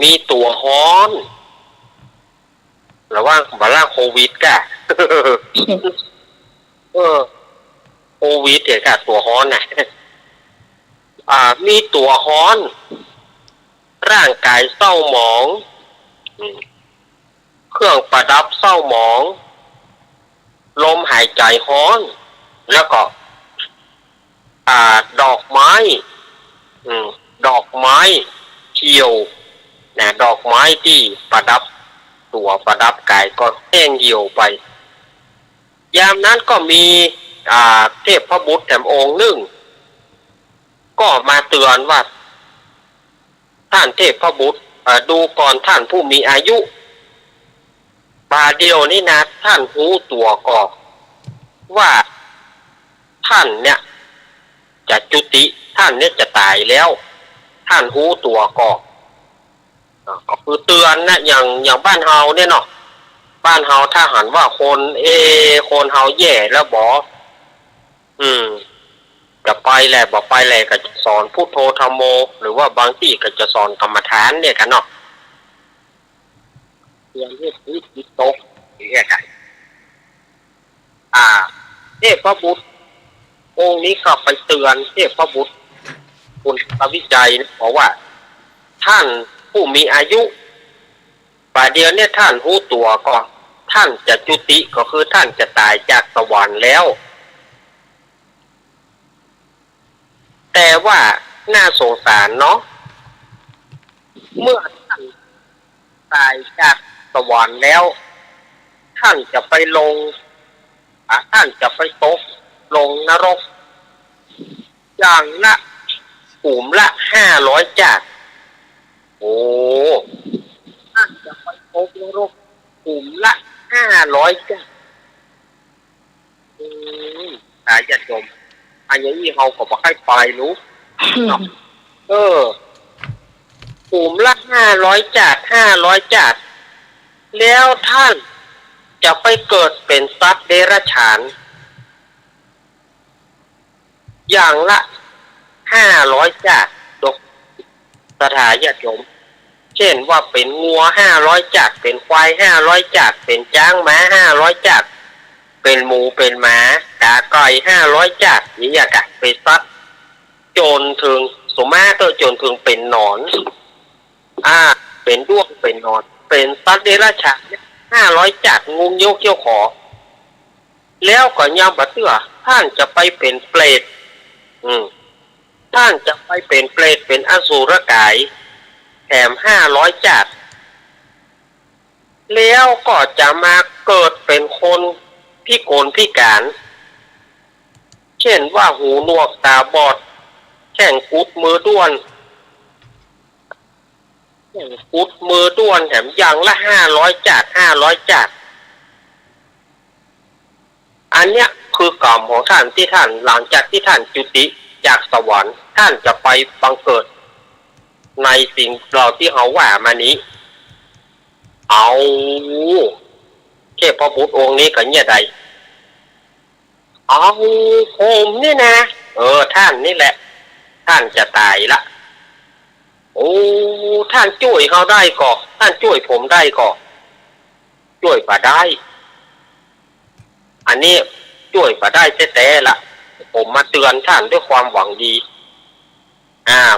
มีตัวฮ้อนระว่างบาล่าโควิดกะโควิดเนี่ยกะตัวฮ้อนน่ะมีตัวฮ้อนร่างกายเศร้าหมองเครื่องประดับเศร้าหมองลมหายใจฮ้อนแล้วก็ดอกไม้เขียวนะดอกไม้ที่ประดับตัวประดับกายก็แห้งเหี่ยวไปยามนั้นก็มีเทพบุตรแถมองค์หนึ่งก็มาเตือนว่าท่านเทพบุตรดูก่อนท่านผู้มีอายุบาเดียวนี่นะท่านรู้ตัวก่อนว่าท่านเนี่ยจะจุติท่านเนี่ยจะตายแล้วท่านรู้ตัวก่อนก็คือเตือนนะอย่างบ้านเฮาเนี่ยเนาะบ้านเฮาถ้าหันว่าคนเฮาแย่แล้วจะไปแหละบอกไปแหละก็จะสอนพุทโธธัมโมหรือว่าบางที่ก็จะสอนกรรมฐานเนี่ยกันเนาะเตือนให้จิตตกอย่างเงี้ยกันเทพบุตรองค์นี้เข้าไปเตือนเทพบุตรคุณวิจัยบอกว่าท่านผู้มีอายุป่าเดียวเนี่ยท่านรู้ตัวก็ท่านจะจุติก็คือท่านจะตายจากสวรรค์แล้วแต่ว่าน่าสงสารเนาะเมื่อท่านตายจากสวรรค์แล้วท่านจะไปลงท่านจะไปตกลงนรกอย่างละขุมละ500 จาดโอ้ท่านจะไปตกนรกขุมละ500 จาดญาติโยมอันนี้เขาก็บอกให้ไปรู้ขุมละ500 จาด แล้วท่านจะไปเกิดเป็นสัตว์เดรัจฉานอย่างละ500จากดกสถาญาติโยมเช่นว่าเป็นงัว500จากเป็นควาย500จากเป็นช้างม้า500จากเป็นหมูเป็นหมากาไก่500จากนี่อยากะเป็นสัตว์จนถึงสมมาเตอจนถึงเป็นหนอนเป็นด้วงเป็นหนอนเป็นสัตว์เดรัจฉาน500จากงูเงี้ยวเขี้ยวขอแล้วก็ยามบัดเตื้อท่านจะไปเป็นเปรตท่านจะไปเป็นเปรตเป็นอสูรกายแถม500จากแล้วก็จะมาเกิดเป็นคนพิกลพิการเช่นว่าหูหนวกตาบอดแข้งกุดมือด้วนแถมอย่างละ500จาก500จากอันเนี้ยคือกรรมของท่านที่ท่านหลังจากที่ท่านจุติจากสวรรค์ท่านจะไปบังเกิดในสิ่งเราที่เขาว่ามานี้เอาเทพบุตรองค์นี้ก็เนี่ยใดเอาผมนี่นะท่านนี่แหละท่านจะตายละท่านช่วยเขาได้ก่อท่านช่วยผมได้ก่อช่วยป่าได้อันนี้ช่วยป่าได้แต่ละผมมาเตือนท่านด้วยความหวังดี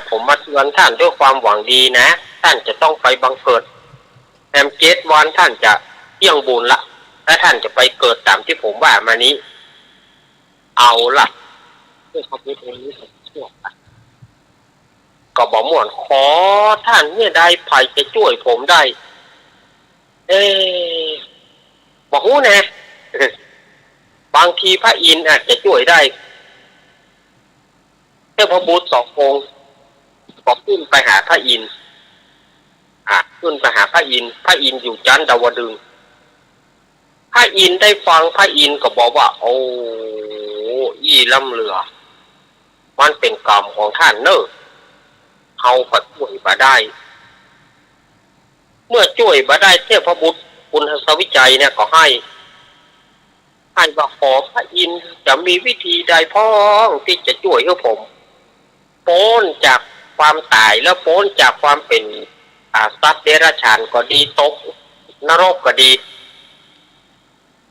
ผมมาเตือนท่านด้วยความหวังดีนะท่านจะต้องไปบังเกิดแอม7 วันท่านจะเที่ยงบุญละและท่านจะไปเกิดตามที่ผมว่ามานี้เอาล่ะด้วยความรู้ตรงนี้ก็บอกม่วนขอท่านเนี่ยได้ภัยจะช่วยผมได้บอกหู้นะบางทีพระอินทร์อาจจะช่วยได้เทพบุตร2 องค์ก็ขึ้นไปหาพระอินทร์ขึ้นไปหาพระอินทร์อยู่จันทดาวดึงส์พระอินทร์ได้ฟังพระอินทร์ก็บอกว่าโอ้อีล่ำเหลือมันเป็นกรรมของท่านเนอะเขาก็ช่วยมาได้เมื่อช่วยมาได้เทพบุตรคุณสวิจัยเนี่ยก็ให้ว่าขอพระอินทร์จะมีวิธีใดพ้องที่จะช่วยให้ผมพ้นจากความตายแล้วพ้นจากความเป็นสัตว์เดรัจฉานก็ดีตกนรกก็ดี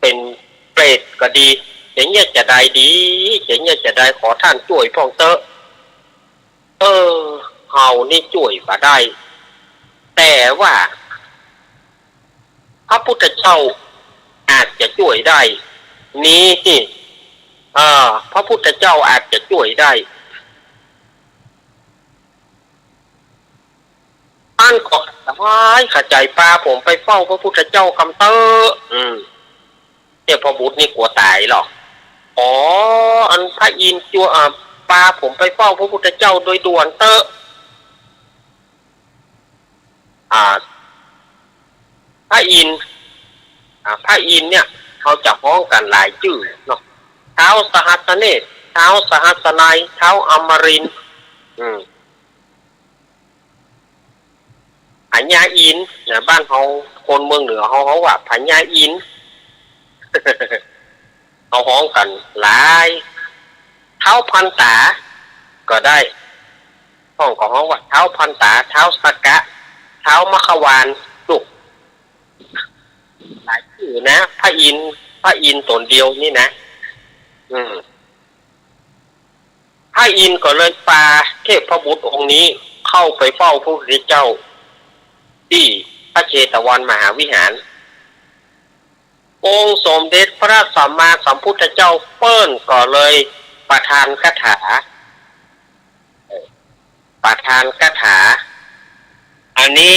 เป็นเปรตก็ดีอย่างเงี้ยจะได้ดีอย่างเงี้ยจะได้ขอท่านช่วยพ้องเตอะเฮานี่ช่วยมาได้แต่ว่าพระพุทธเจ้าอาจจะช่วยได้นี้พระพุทธเจ้าอาจจะช่วยได้ท่านก็ขจายปลาผมไปเฝ้าพระพุทธเจ้าคำเตอเจ้าพระบุตรนี่กลัวตายหรอกอันพระอินทร์จัวปลาผมไปเฝ้าพระพุทธเจ้าโดยด่วนเตอพระอินทร์เนี่ยเขาจะพ้องกันหลายชื่อเนาะเท้าสหัสเนตรเท้าสหัสนัยเท้าอมรินทร์พญาอินทร์เนี่ยบ้านเขาคนเมืองเหนือเขาว่าพญาอินทร์ เขาห้องกันหลายเท้าพันตาก็ได้ห้องของเขาว่าเท้าพันตาเท้าสกะเท้ามะขวานลูกหลายชื่อนะพระอินทร์ตนเดียวนี่นะพระอินทร์ก็เลยพาเทพบุตรองค์นี้เข้าไปเฝ้าพระพุทธเจ้าที่พระเชตวันมหาวิหารองค์สมเด็จพระสัมมาสัมพุทธเจ้าเปิ้ลก็เลยประทานคาถาอันนี้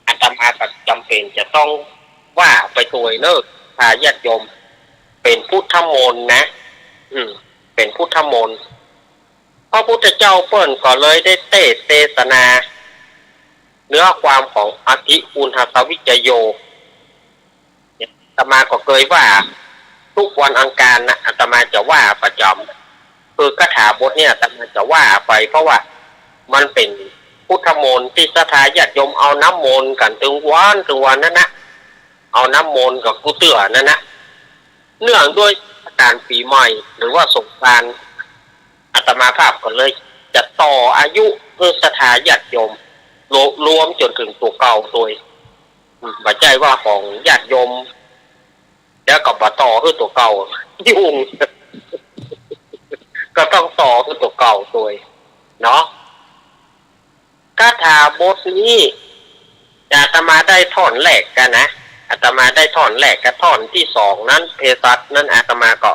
อาตมาจำเป็นจะต้องว่าไปตัวเลิกพาญาติโยมเป็นพุทธมนต์นะเป็นพุทธมนต์พระพุทธเจ้าเปิ้ลก็เลยได้เทศนาเนื้อความของอธิอุณหสวิจโยอาตมาก็เคยว่าทุกวันอังคารนะอาตมาจะว่าประจำคือคาถาบทเนี่ยอาตมาจะว่าไปเพราะว่ามันเป็น พุทธมนต์ที่ศรัทธาญาติโยมเอาน้ำมนต์กันถึงวันนั้นนะเอาน้ำมนต์กับกุเตื่อนั่นนะเนื่องด้วยการปีใหม่หรือว่าสงกรานต์อาตมาภาพก็เลยจะต่ออายุเพื่อศรัทธาญาติโยมรวมจนถึงตัวเก่าตัวบัจจัยว่าของญาติโยมแล้วกับบัต่อคือตัวเก่ายุ่งก็ต้องต่อคือตัวเก่าตัวเนาะคาถาบทนี้อาตมาได้ท่อนแรกกันนะอาตมาได้ท่อนแรกกับท่อนที่สองนั้นเภสัชนั้นอาตมาก็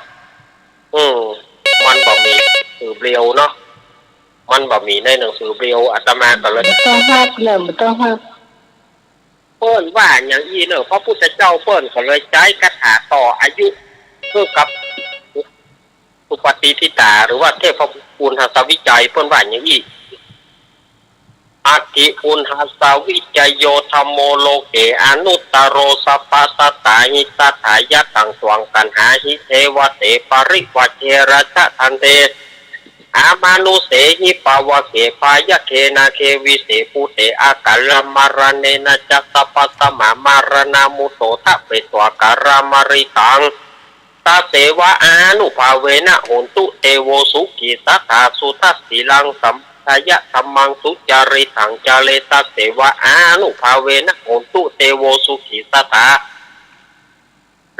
มันบ่มีสื่อเบลียวเนาะมันบ่มีในหนังสือเบลียวอาตมาก็เลยต้องฮับเลยมันต้องฮับเปิ้นว่าอย่างอีเนอะพระพุทธเจ้าเปิ้นก็เลยใช้คาถาต่ออายุเพื่อกับสุปฏิทิตาหรือว่าเทพปุณหสวิจัยเปิ้นว่าอย่างอีอธิปุณหสวิจัยโยธรรมโมโลเกอนุตตโรสัพพสัตตาหิสัทธายะตังสวงกันหาหิเทวเตปริวัจเจระชะทันเตอามานุเสหิปาวะเขปายะเคนาเควิเสปุเตอากัลมารเนนะจัตปัสสมามารณามุโตทะเปตวการามริตังตาเสวะอานุภาเวนะโหนตุเตโวสุกิสัทธาสุทัสสีลังสัมทายะธัมมังสุจาริตังจาเลตาเสวะอานุภาเวนะโหนตุเตโวสุกิสัทธา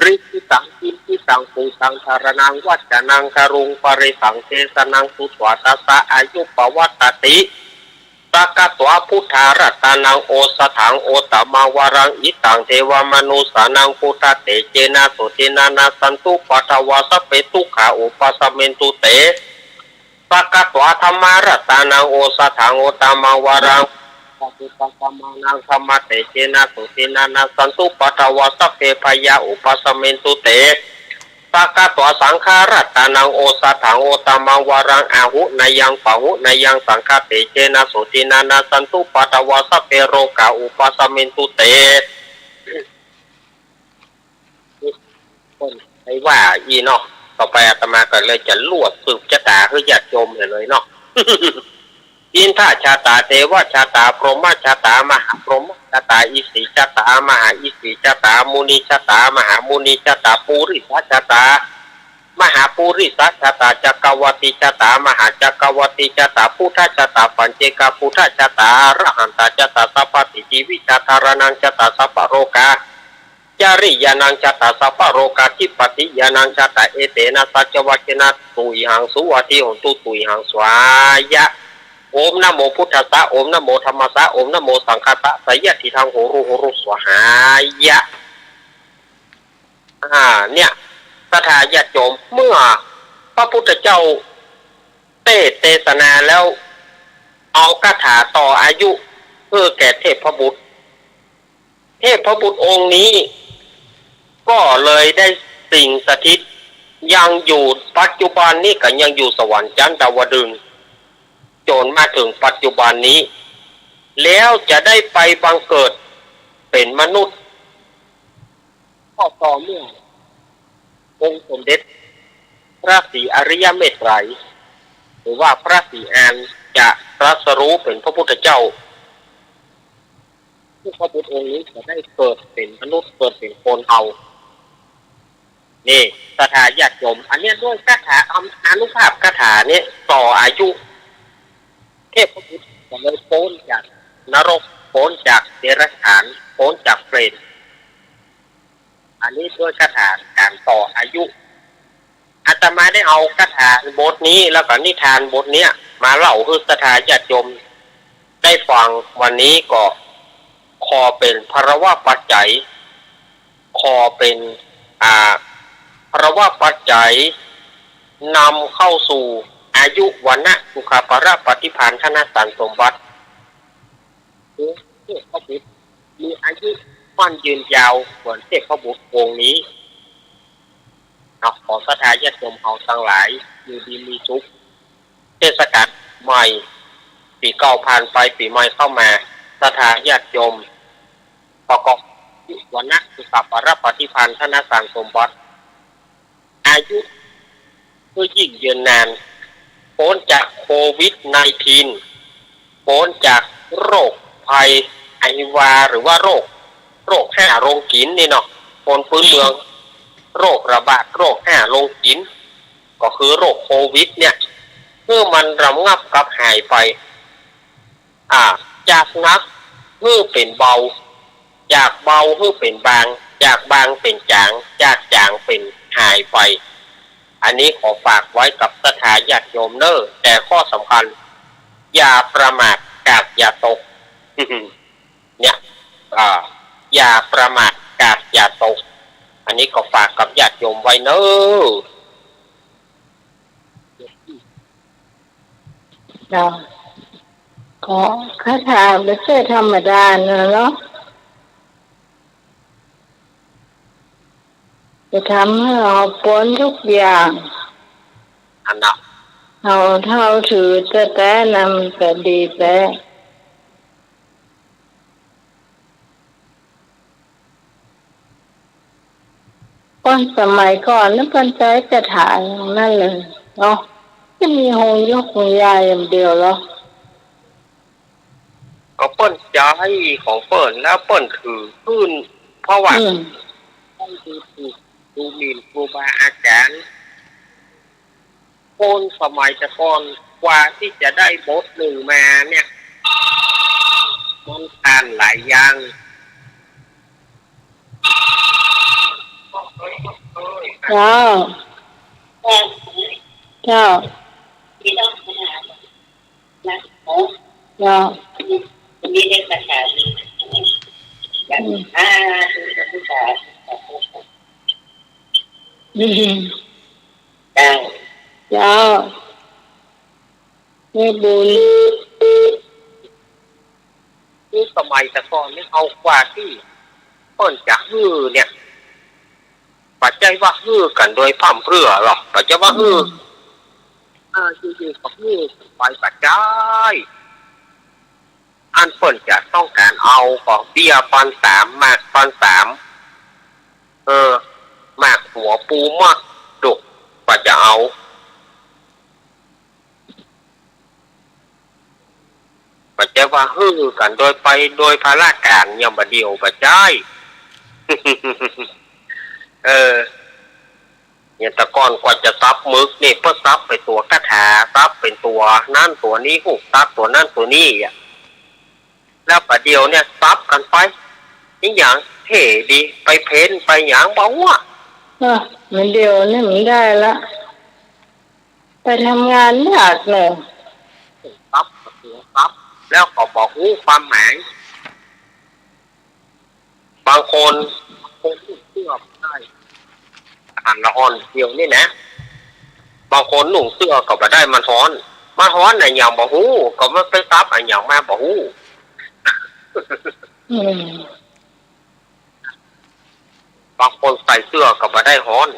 ริสิตังกินทิสังปุสังธารนังวัจจนังคารุงปริสังเทสนังสุตวาตัสสะอายุปวัตติสกัตวะพุทธารัตนังโอสถังโอตมาวรังอิตังเทวมนุสานังพุทธเตเจนะสุตินานาสันตุปัทวาสเปตุขาอุปสเมนตุเตสกัตวะธรรมารัตนังโอสถังโอตมาวรังปฏิปัสสมานังธรรมเตเจนะสุตินานาสันตุปัทวาสเปพยาอุปสเมนตุเตสกัตวะสังขารัตนังโอสถังโอตมาวรังอาหุนายังปะหุนายังสังฆเตเจนะสุตินานาสันตุปัทวาสเปโรกาอุปสเมนตุเตไอ้ว่าอีเนาะต่อไปอาตมาก็เลยจะลวดสืบชะตาคือญาติโยมเลยเนาะ อินทชาตาเทวชาตาพรหมชาตามหาพรหมชาตาอิสิชาตามหาอิสิชาตามุนีชาตามหามุนีชาตาปุริสชาตามหาปุริสชาตาจักรวัติชาตามหาจักรวัติชาตาพุทธชาตาปัญเจกพุทธชาตาอรหันตชาตาสัพพติจีวิชาธารนังชาตาสัพพโรกาจาริยานังชาตาสัพพโรกาทิปติยานังชาตาเอเตนะสัจวัชนะตุยหังสุวัติหนตุตุยหังสวายะโอมนะโมพุทธัสสะโอมนะโมธัมมัสสะโอมนะโมสังฆัสสะสยะทิทังโหรุสวหายะเนี่ยศรัทธาญาติโยมเมื่อพระพุทธเจ้าเทศนาแล้วเอาคาถาต่ออายุเพื่อแก่เทพบุตรองค์นี้ก็เลยได้สิ่งสถิตยังอยู่ปัจจุบันนี้ก็ยังอยู่สวรรค์ชั้นดาวดึงส์จนมาถึงปัจจุบันนี้แล้วจะได้ไปบังเกิดเป็นมนุษย์ก็ต่อเมื่อองค์สมเด็จพระศรีอริยเมตไตรหรือว่าพระศรีอานจะตรัสรู้เป็นพระพุทธเจ้าพระพุทธองค์นี้จะได้เกิดเป็นมนุษย์เกิดเป็นคนเอานี่ศรัทธาญาติโยมอันนี้ด้วยคาถาอนุภาพคาถานี้ต่ออายุเทพบุตรจะเลยพ้นจากนรกพ้นจากเดรัจฉานพ้นจากเปรตอันนี้ด้วยคาถาการต่ออายุอาตมาได้เอาคาถาบทนี้แล้วก็นิทานบทเนี้ยมาเล่าให้ศรัทธาญาติโยมได้ฟังวันนี้ก็ขอเป็นภรวะปัจจัยขอเป็นภรวะปัจจัยนำเข้าสู่อายุวันนะสุขภระปฏิภาณธนสันสมบัติเทพบุตรมีอายุมั่นยืนยาวเหมือนเทพบุตรองค์นี้ขอศรัทธาญาติโยมเอาทั้งหลายอยู่ดีมีสุขเทศกาลใหม่ปีเก่าผ่านไปปีใหม่เข้ามาศรัทธาญาติโยมประกอบวันนะสุขภระปฏิภาณธนสันสมบัติอายุเพื่อยิ่งยืนนานพ้นจากโควิด-19 พ้นจาก โรคภัยไอวาหรือว่าโรคแห่โรงกินนี่เนาะคนพื้นเมืองโรคระบาดโรคแห่โรงกินก็คือโรคโควิดเนี่ยเมื่อมันระงับกับหายไปจากหนักเมื่อเป็นเบาจากเบาเมื่อเป็นบางจากบางเป็นจางจากจางเป็นหายไปอันนี้ขอฝากไว้กับศรัทธาญาติโยมเนอแต่ข้อสำคัญอย่าประมาทกาดอย่าตก เนี่ยอย่าประมาทกาดอย่าตกอันนี้ก็ฝากกับญาติโยมไว้เนอจ้ะขอคาถาไม่ใช่ธรรมดาเนาะจะทำให้เราพ้นทุกอย่างอันนั้นเราเท่าถือแต่นำแต่ดีแต่ก่อนสมัยก่อนนั้นปัญใจจะถ่ายนั่นเลยเนาะจะมีหงยกหงยายอย่างเดียวหรอก็เปิ้นใจของเปิ้นแล้วเปิ้นคือขึ้นเพราะว่าดูหมิ่นครูบาอาจารย์คนสมัยแต่ก่อนกว่าที่จะได้บทหนึ่งมาเนี่ยมันผ่านหลายอย่างเจ้าเจ้าที่ต้องหานะโอ้เจ้ามีเด็กภาษาแบบผู้ชายเจ้าไม่บุญนี่สมัยแต่ก่อนนี่เอากว่าที่เปิ้นจะฮือเนี่ยปัจจัยว่าฮือกันโดยพร่ำเพรื่อหรอกปัจจัยว่าฮือจริงๆก็ฮือไปปัจจัยอันเปิ้นจะต้องการเอาของเบี้ยปัน3มากปัน3มากหัวปูมากดุกกว่าจะเอาปัจจัยว่าฮือกันโดยไปโดยภาระการยังบ่เดียวปัจจัย เนี่ยแต่ก่อนกว่าจะซับมึกนี่เพื่อซับไปตัวคาถาซับเป็นตัวนั่นตัวนี้หูซับตัวนั่นตัวนี้อ่ะแล้วประเดี๋ยวเนี่ยซับกันไปนี่อย่างเท่ดีไปเพ้นไปอย่างเบาอ่ะมันเดียวนี่มันได้ละไปทำงานยากเลยซับซับแล้วก็บอกหูความหมายบางคนเชื่อได้อ่านละอ่อนเดียวนี่นะบางคนหนุ่งเสื้อก็บ่ได้มันฮ้อนน่ะอย่างบ่ฮู้ก็มันไปซับอันอย่างมาบ่ฮู้บางคนใส่เสื้อก็บ่ได้ฮ้อน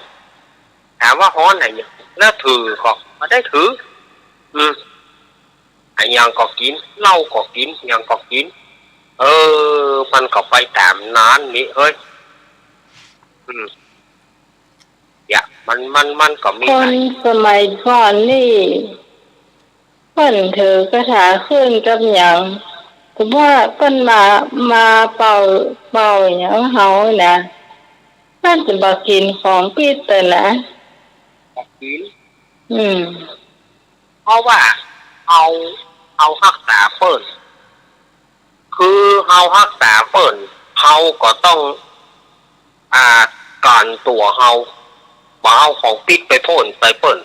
ถามว่าฮ้อนไหนเนี่ยแล้วถือก็บ่ได้ถืออันอย่างก็กินเหล้าก็กินอย่างก็กินมันก็ไปตามนั้นนี่เฮ้ยอย่ามันก็มีคนสมัยก่อนนี่เพิ่นถือกระถาขึ้นกับหยังแต่ว่าเพิ่นมาเป่าหยังเฮานะเพิ่นจะบ่กินของปิดแต่นะกินเพราะว่าเอารักษาเปิ้นคือเฮารักษาเปิ้นเฮาก็ต้องการตัวเฮาบ่เอาของปิดไปพ่นไปเปิ้น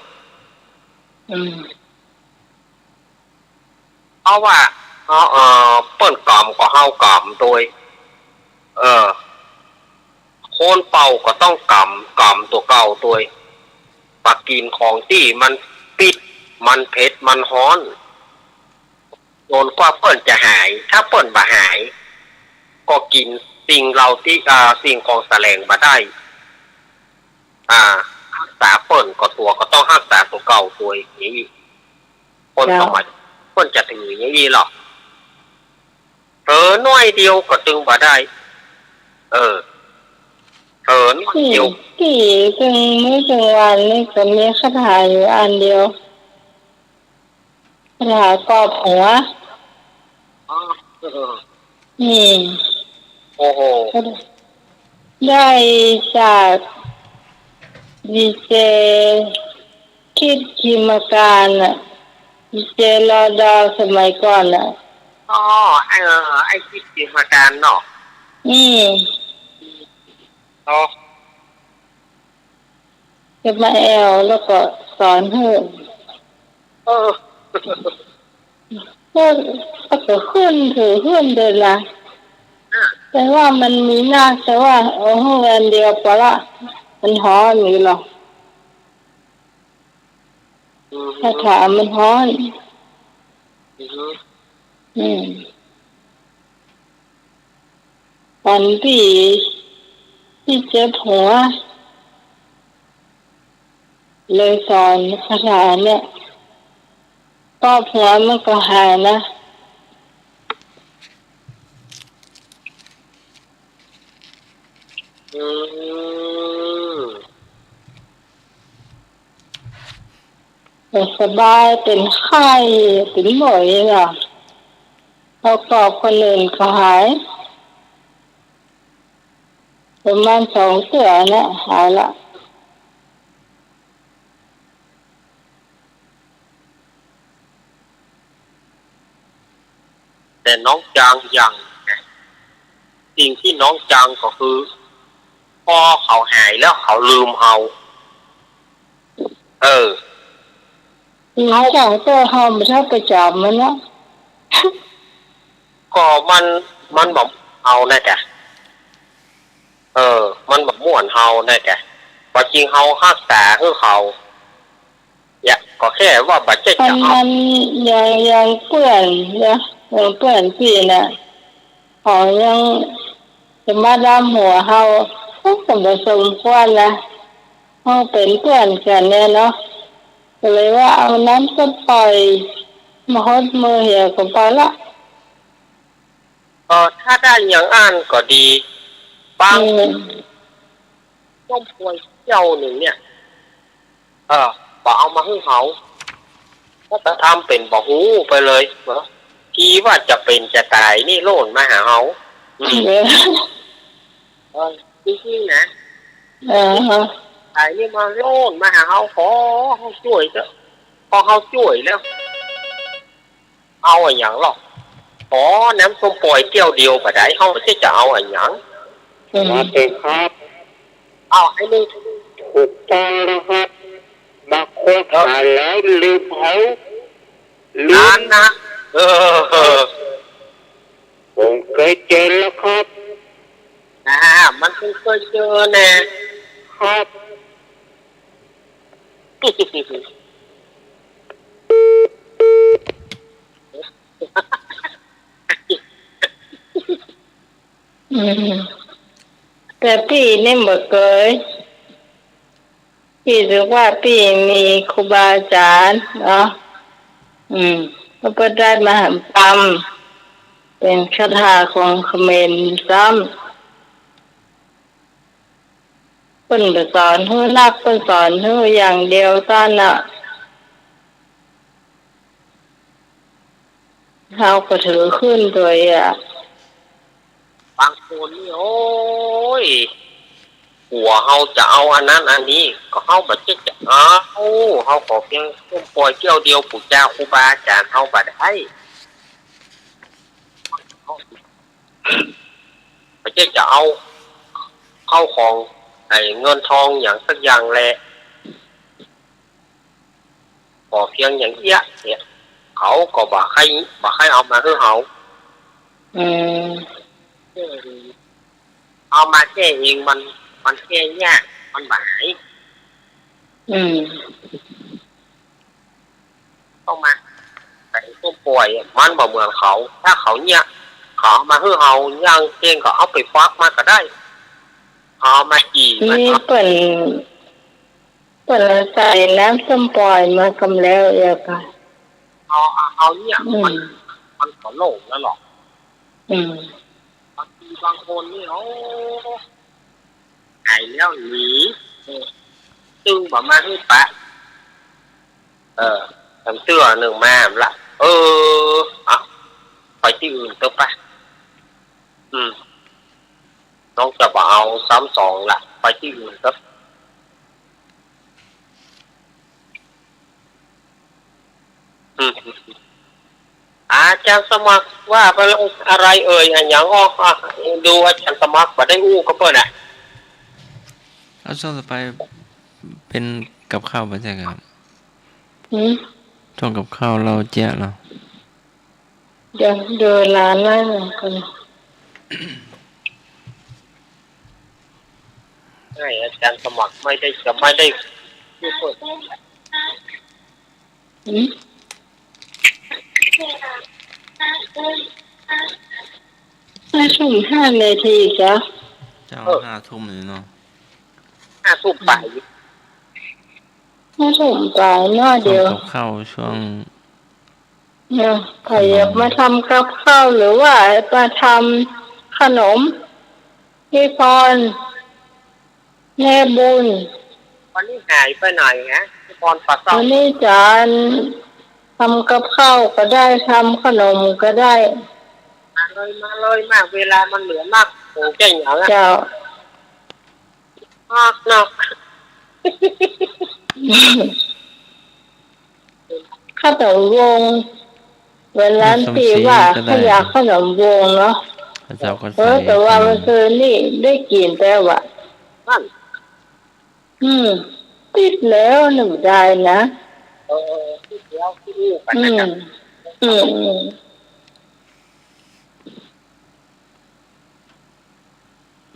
เพราะว่าเปิ้นกรรมก็เฮากรรมโดยโคนเป่าก็ต้องกรรมตัวเก่าโดยปากกินของที่มันปิดมันเผ็ดมันฮ้อนโดนกว่าเปิ้นจะหายถ้าเปิ้นบ่หายก็กินสิ่งเราที่สิ่งของแสลงมาได้รักษาเปิ้นก็ตัวก็ต้องรักษาตัวเก่าตัวนี้คนสมัยเปิ้นจะถืออย่างนี้หรอกน้อยเดียวก็จึงบ่ได้น้อยเดียวกี่จึงไม่ถึงวันนี่ก็มีคาถาอยู่อันเดียวคาถากรอบหัว อ๋ออืมโอ้โหได้จากดีเจคิดจิมการน่ะดีเจรอดอสมัยก่อนน่ะอ๋อไอ้คิดจิมาการเนาะอืมอ๋อจะมาแอลแล้วก็สอนให้เออก็ก็ขึ้นถือขึ้นเดินละแต่ว่ามันมีหน้าแต่ว่าห้องแวนเดียวพอละมันฮ้อนอยู่หรอกถ้าถามมันฮ้อนอืมตอนที่เจ็บหัวเลยสอนคาถาเนี่ยก็หัวมันก็หายนะแต่สบายเป็นไข้เป็นหมอยอ่ะเขากอบคนอื่นก็หายประมาณ2 เดือนนะหายละแต่น้องจางอย่างสิ่งที่น้องจางก็คือพอเขาหายแล้วเขาลืมเอาเขาจากเจ้าเขาไม่ชอบไปจับมันนะก็มันบอกเอาแน่แกมันแบบม่วนเฮาแน่แกพอจริงเฮาฮักษาคือเขาอย่าก็แค่ว่าบัดเจ็บจะเอามันยังเปื่อนนะยังเปื่อนพี่นะเขายังจะมาดามหัวเขาก็ไม่สมควรนะเขาเป็นเพื่อนกันเนี่ยเนาะก็เลยว่าเอาน้ำก็ปล่อยมาฮดมือเหี่ยวกับไปละถ้าได้อย่างอ่านก็ดีบางต้องป่วยเจ้าหนึ่งเนี่ยบอกเอามาให้เขาก็จะทำเป็นบอกหูไปเลยเหรอทีว่าจะเป็นจะตายนี่โล่นมาหาเขาจริงๆนะตายนี่มาโล่นมาหาเขาขอเขาช่วยเถอะพอเขาช่วยแล้วเอาอย่างหรอกขอน้ำส้มปล่อยเกี่ยวเดียวไปได้เขาจะเอาอย่างมาเองครับเอาให้นี่ถูกต้องนะครับบางคนหาแล้วลืมเขานานนะผมเคยเจอแล้วครับมันเคยเจอแน่ครับแต่พี่นี่หมดเลยพี่รู้ว่าพี่มีครูบาอาจารย์เนาะก็ได้มาหันปั๊มเป็นคาถาของเขมรซ้ำเพิ่นไปสอนให้นักเพิ่นสอนให้อย่างเดียวท่านน่ะเขาก็ถือขึ้นโดยบางคนนี่โอ้ยหัวเขาจะเอาอันนั้นอันนี้ก็เขาแบบจะเขาขอเพียงต้มปล่อยเกี่ยวเดียวปู่เจ้าครูบาอาจารย์เขาบัดให้ไม่ใช่จะเอาเข้าของไอ้เงินทองอย่างสักอย่างแหละขอเพียงอย่างเงี้ยเนี่ยเขาก็บอกให้เอามาให้เขาเอามาแค่เองมันแค่ยากมันหมายต้องมาแต่ตัวป่วยมันบ่เหมือนเขาถ้าเขาเนี่ยเขามาให้เขาย่างเก่งก็เอาไปฟักมาก็ได้เอามาจีมันเปิดใส่น้ำส้มปล่อยมากำแล้วเองค่ะเอาเนี่ยมันก็โล่งแล้วหรอกบางทีบางคนนี่เขาหายแล้วหนีตึงประมาณนี้ปะทำเสื้อหนึ่งมาละ ไปที่อื่นเถอะปะน้องจะบอกเอา32ละไปที่อื่นเถอะอาจารย์สมัครว่าไปแล้วอะไรเอ่ยอย่างดูอาจารย์สมัครมาได้อู้ก็เปิดอ่ะ แล้วช่วงต่อไปเป็นกับข้าวไปใช่ครับ ช่วงกับข้าวเราเจ๊ะเรา เดี๋ยวเดินร้านนั่นกัน ใช่อาจารย์สมัครไม่ได้พูดเปิด 5 ทุ่ม 5 นาทีจ้ะ เจ้า5 ทุ่มเลยเนาะ 5 ทุ่มไป 5 ทุ่มไปน้อย ช่ว เดี ง ยว กับข้าวช่วง เนี่ยใครอยากมาทำกับข้าวหรือว่ามาทำขนมพี่พรแม่บุญ วันนี้หายไปไหนฮะพี่พรปลาเศร้า วันนี้จานทำกับข้าวก็ได้ทำขนมก็ได้ มาเลยมากเวลามันเหลือมากโอ้เจ๋งอย่างอ่ะ เจ้าม ากเนาะ ขนมวงเวลาที่ว่าเขาอยากขนมวงเนาะ พระเจ้าก็ใส่ แต่ว่ามันคือนี่ได้กินแต่ว่า นั่น ติดแล้วหนึ่งได้นะที่เดียวที่อู้กัน อื นะ ม จ๊ะ อืม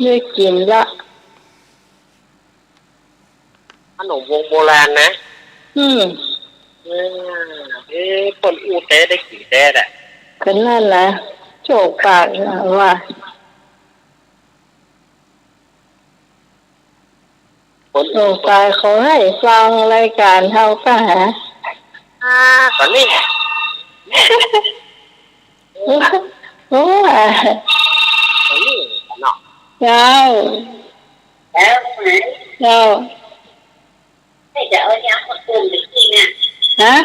ได้กินละ ขนมวงโบราณนะ คนอู้เต้ได้กี่เต้อ่ะ ก็นั่นแหละโจกปากนะว่า คน โจกปากเขาให้ฟังรายการเท่ากัน ตอนนี้ โอ้ย ตอนนี้เนาะ เจ้า แล้วไหน เจ้า ให้จะเอายาคนอื่นไปกินน่ะ ฮะ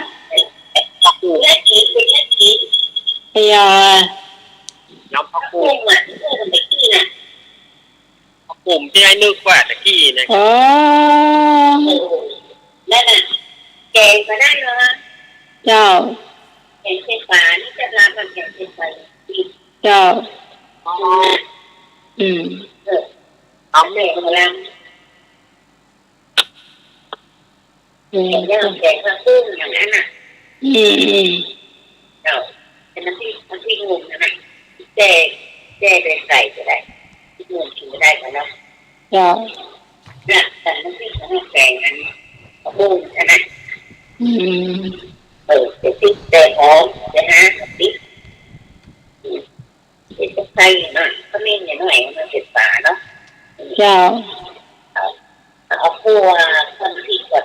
เลือดกินเป็นเลือดกิน พยา น้ำผัก กุ้ บุ้ งอ่ะเลือดไปกินน่ะ ผักบุ้มที่ให้นึกว่าตะกี้นะ อ๋อ แล้วน่ะแกงก็ได้เหรอ เจ้า แกงไฟฟ้านี่จะรับมันแกงไฟฟ้า เจ้า อ๋อ เอาแม่ของเราแกงย่างแกงข้าวปุ้งอย่างนั้นน่ะเจ้าเป็นน้ำพริกงุ่มนะแจ้ไปใส่ก็ได้ที่งุ่มกินก็ได้ก็แล้ว เจ้า เนี่ยแต่น้ำพริกของแกงอันข้าวปุ้งใช่ไหมจะติ๊กแต่หอมจะหาติ๊กจะใส่หน่อยก็เล่นอย่างหน่อยมันเผ็ดฝาเนาะ เจ้า เอาคั่วคนที่ก่อน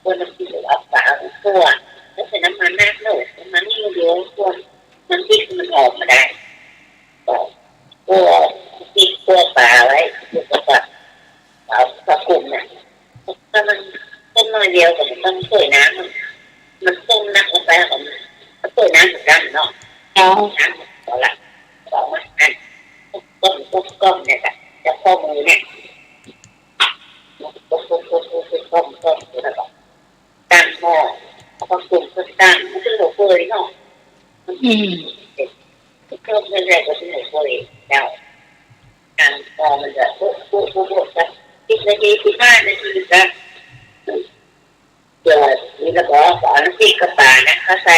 คนที่เอาฝาคั่วแล้วใส่น้ำมันมากเลยน้ำมันนี่เดียวคั่วมันพริกมันออกมาได้คั่วพริกคั่วปลาไว้แล้วก็เอากระปุกเนี่ยถ้ามันต้นน้อยเดียวแต่มันต้องช่วยน้ำมันต้มน้ำลงไปของมันช่วยน้ำเหมือนกันเนาะ เจ้า น้ำเอาละสองอันก้มเนี่ยจะข้อมือเนี่ยก้มแล้วก็ตั้งหม้อพอกลุ่มก็ตั้งมันจะหลบเลยเนาะเพิ่มเรื่อยๆก็จะหลบเลยแล้วการพอมันจะปุ๊บสัก10 นาที 15 นาทีจะเกิดนี่แล้วก็สอนพริกกระป๋านะเขาใส่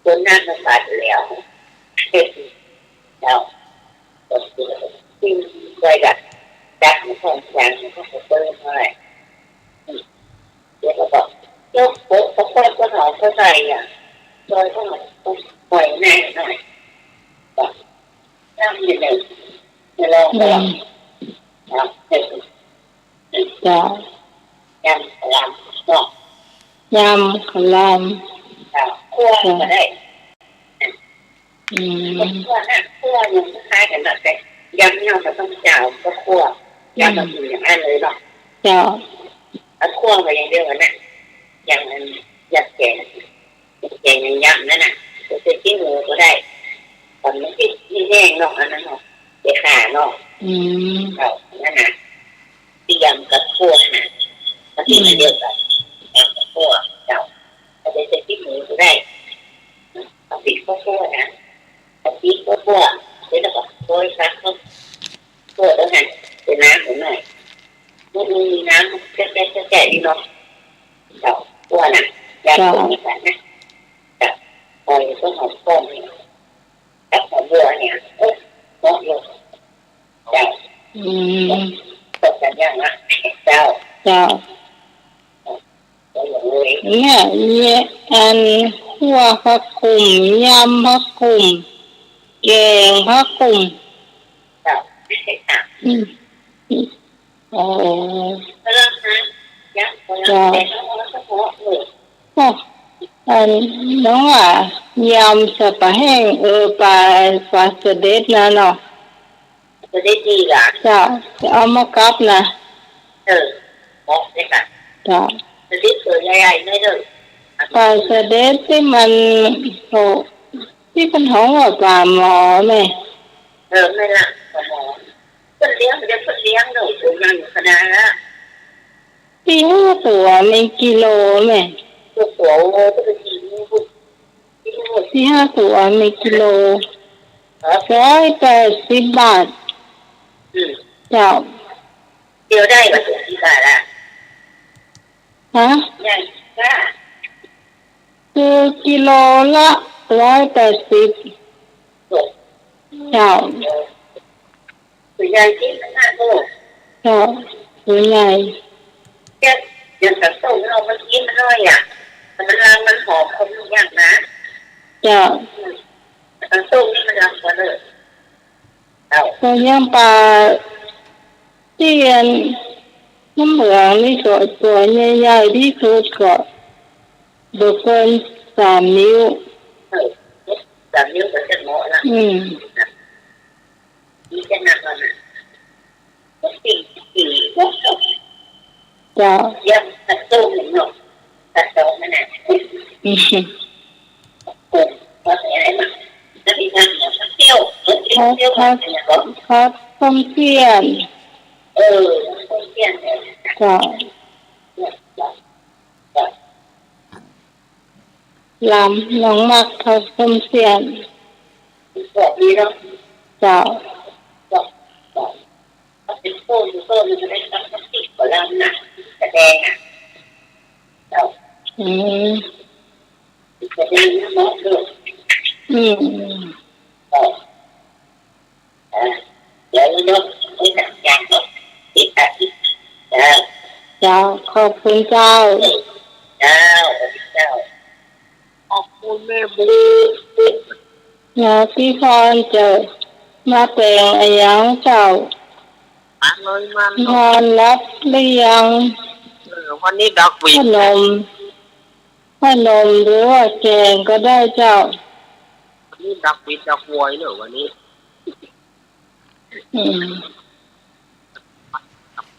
คนน้ำมันบาดแล้วแล้วที่เคยดักมันคงยังมันก็เปิดเท่าไหร่เดี๋ยวก็บอกยกโป๊ะก็ค่อยก็หอมเข้าใจอ่ะโดยก็ปล่อยแน่หน่อยแบบน้ำอยู่หนึ่งจะลองแล้วเจ้ายำลำเนาะ ยำขลาม คั่วก็ได้คั่วยังคล้ายกันแต่ยำเนี่ยมันต้องจ่าวก็คั่วยำมันอยู่อย่างนั้นเลยเนาะ เจ้า คั่วไปอย่างเดียวนะอย่างนั้นยัดแกง แกงยำนั่นน่ะจะเป็นที่หมูก็ได้ตอนนี้ที่แห้งเนาะอันนั้นเนาะเดี๋ยวขาเนาะเอานั่นน่ะที่ยำกับคั่วน่ะมันที่มันเดียวกันยำกับคั่วเจ้าจะเป็นที่หมูก็ได้เอาพริกคั่วนะเอาพริกคั่วเดี๋ยวเราก็โรยซักคั่วแล้วหั่นเป็นน้ำหน่อยมันมีน้ำแก่ๆดีเนาะเจ้าคั่วน่ะยำตัวนี้กันนะพอต้องหอมป้อมนี่แล้วหอมบัวเนี่ยเหมาะอยู่เจ้าตกกันยังนะเจ้าเนี่ยอันขั่วผักกุ่มยำผักกุ่มแกงผักกุ่มเจ้าแล้วนะยักษ์แต่เราก็เพาะเลยอันน้องอ่ะยำสะปะแห้งปลาสะเด็ดนะเนาะสะเด็ดดีล่ะจ้ะเอามากับนะเหมาะเลยค่ะจ้ะสะเด็ดตัวใหญ่ๆเลยปลาสะเด็ดที่มันโหที่เป็นท้องว่าปลาหมอไหมไม่ละปลาหมอเพิ่นเลี้ยงเลยตัวนั้นขนาดละที่5 ตัว1 กิโลไหมตัวก็เป็นที่5 ตัว1 กิโล180 บาทเจ้าเดียวได้มาถึงกี่บาทละฮะใหญ่จ้าคือกิโลละ180เจ้าตัวใหญ่ที่มันน่าโตเจ้าตัวใหญ่อย่างกับต้มเรามันกินมันน้อยอ่ะมันหอมคมอย่างนะจ้ะต้มนี่มันรักกว่าเลยตัวย่างปลาที่น้ำเหลืองนี่ตัวใหญ่ๆที่สุดก็เกิน3 นิ้ว3 นิ้วก็จะเหมาะละนี่จะหนักกว่านะก็4ก็จ้ะยังตัดต้มหน่อยตัดดอกมันน่ะพอใส่อะไรมาแล้วมีน้ำเปรี้ยวครับต้มเสี้ยนต้มเสี้ยนจ้ะลำน้องมักเขาต้มเสี้ยนแบบนี้เนาะจ้ะเป็นโซ่มันจะได้ตั้งติดกว่าลำนะกระแดงอ่ะกระแดงน้ำมันด้วยเดี๋ยวเนาะไม่หนักยากเนาะติดเจ้าขอบคุณเจ้าขอบคุณแม่บูพี่พรเจอมาแต่งอะไรยังเจ้าพรรับหรือยังวันนี้ดักวีขนมหรือว่าแกงก็ได้เจ้าวันนี้ดักวีดักวอยเนอะวันนี้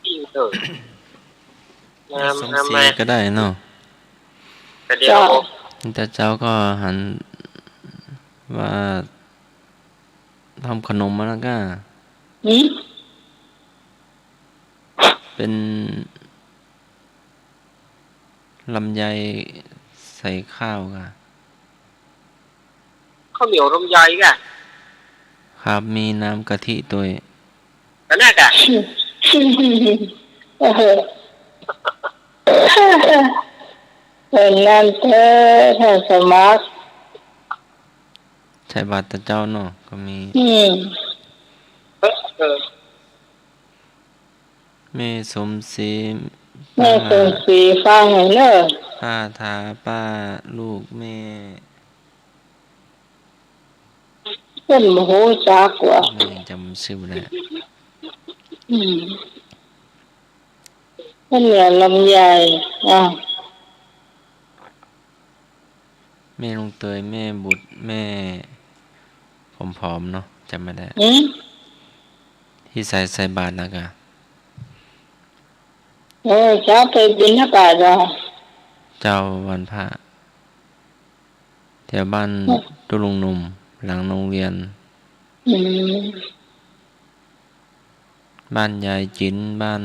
ปิ้งเถอะสมศรีก็ได้เนาะแต่เจ้าก็หันว่าทำขนมมาแล้วก็เป็นลำไยใส่ข้าวค่ะข้าวเหนียวลำไยก่ะครับมีน้ำกะทิตัวนั่นแหละก่ะเป็นนั่นเธอถ้าสมัครใช้บัตรเจ้าเนาะก็มีแม่สมศรีฟังให้เนอะป้าทาป้าลูกแม่เป็นโมโหจักว่าแม่จำชื่อได้เป็นเหนือลำไยแม่ลุงเตยแม่บุตรแม่ผอมๆเนาะจำไม่ได้ที่ใส่บาตรแล้วก็เจ้าไปบิณฑบาตเหรอเจ้าวันพระ แถวบ้านตุลุงหนุ่มหลังโรงเรียน อืม บ้านยายจิ๋นบ้าน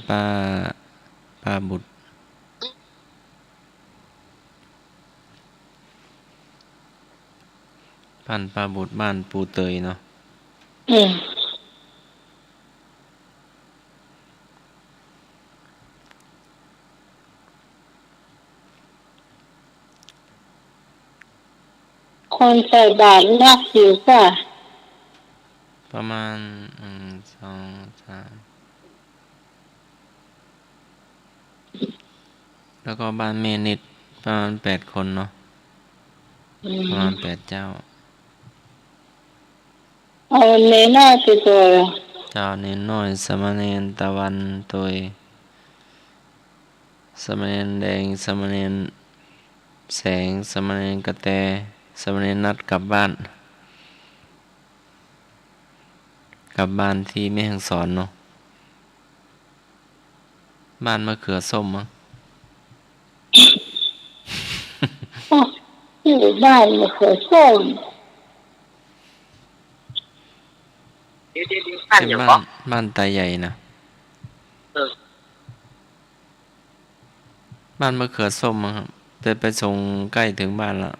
ป้าบุตรบ้านป้าบุตรบ้านปูเตยเนาะ อืมคนใส่บาตรนักอยู่ป่ะ ประมาณ2 3แล้วก็บ้านแม่นิดประมาณ8 คนเนาะ อื ประมาณ ม 8 เจ้า เอาเนน่าไปตัว เจ้าเนนน้อยสามเณรตะวันตยสามเณรแดงสามเณรแสงสามเณรกระแตสามเณรนัดกลับบ้านที่แม่ฮ่องสอนเนาะบ้านมะเขือส้มมั้ง อ๋ออยู่บ้านมะเขือส้ม เดี๋ยวท่าน เป็น อย่าง บ้า ก็ นตาใหญ่นะ เออ บ้านมะเขือส้มมั้งครับแต่ไปส่งใกล้ถึงบ้านแล้ว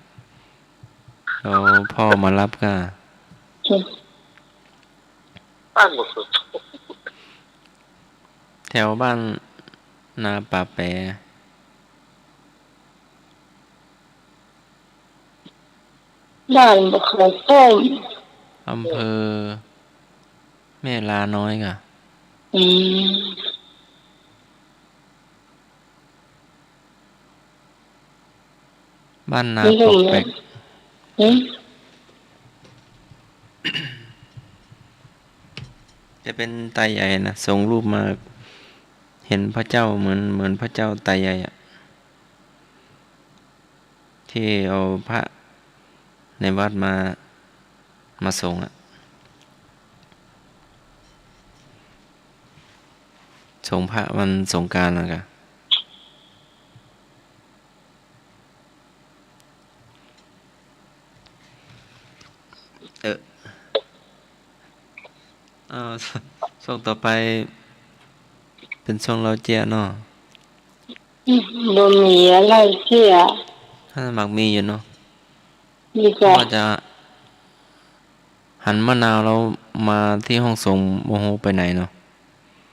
แล้วพ่อมารับก็ บ้านหมดสุด แถวบ้านนาป่าแปะ บ้านมะเขือส้ม อำเภอแม่ลาน้อยก็ อืม บ้านนา นี่ ป ก็ อก มี แปก อืม จะเป็นตาใหญ่นะส่งรูปมาเห็นพระเจ้าเหมือนพระเจ้าตาใหญ่อะที่เอาพระในวัดมาส่งอะส่งพระวันสงกรานต์แล้วก็เอาช่วงต่อไปเป็นช่วงเราเจียเนาะ บะหมี่อะไรเชี่ย ถ้าหมักมีอยู่เนาะ นี่ ก็ ก็ จะหันมะนาวแล้วมาที่ห้องส่งโมโหไปไหนเนาะ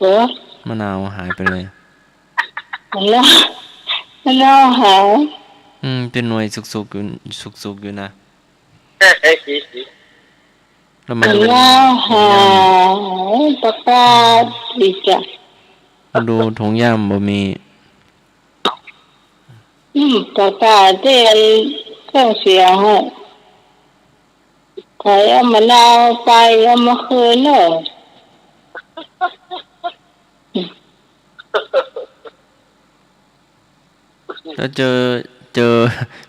เหรอ มะนาวหายไปเลย แล้วแล้วหาย เป็นหน่วยสุกอยู่นะ เอ้ยสิ แล้วมันเป็น แล้วหายประกาศอีกจ้ะ มาดูถุงย่ามบ่มี ประกาศเตือนเครื่องเสียงให้ใครเอามะนาวไปเอามาคืนเนอะ แล้วเจอ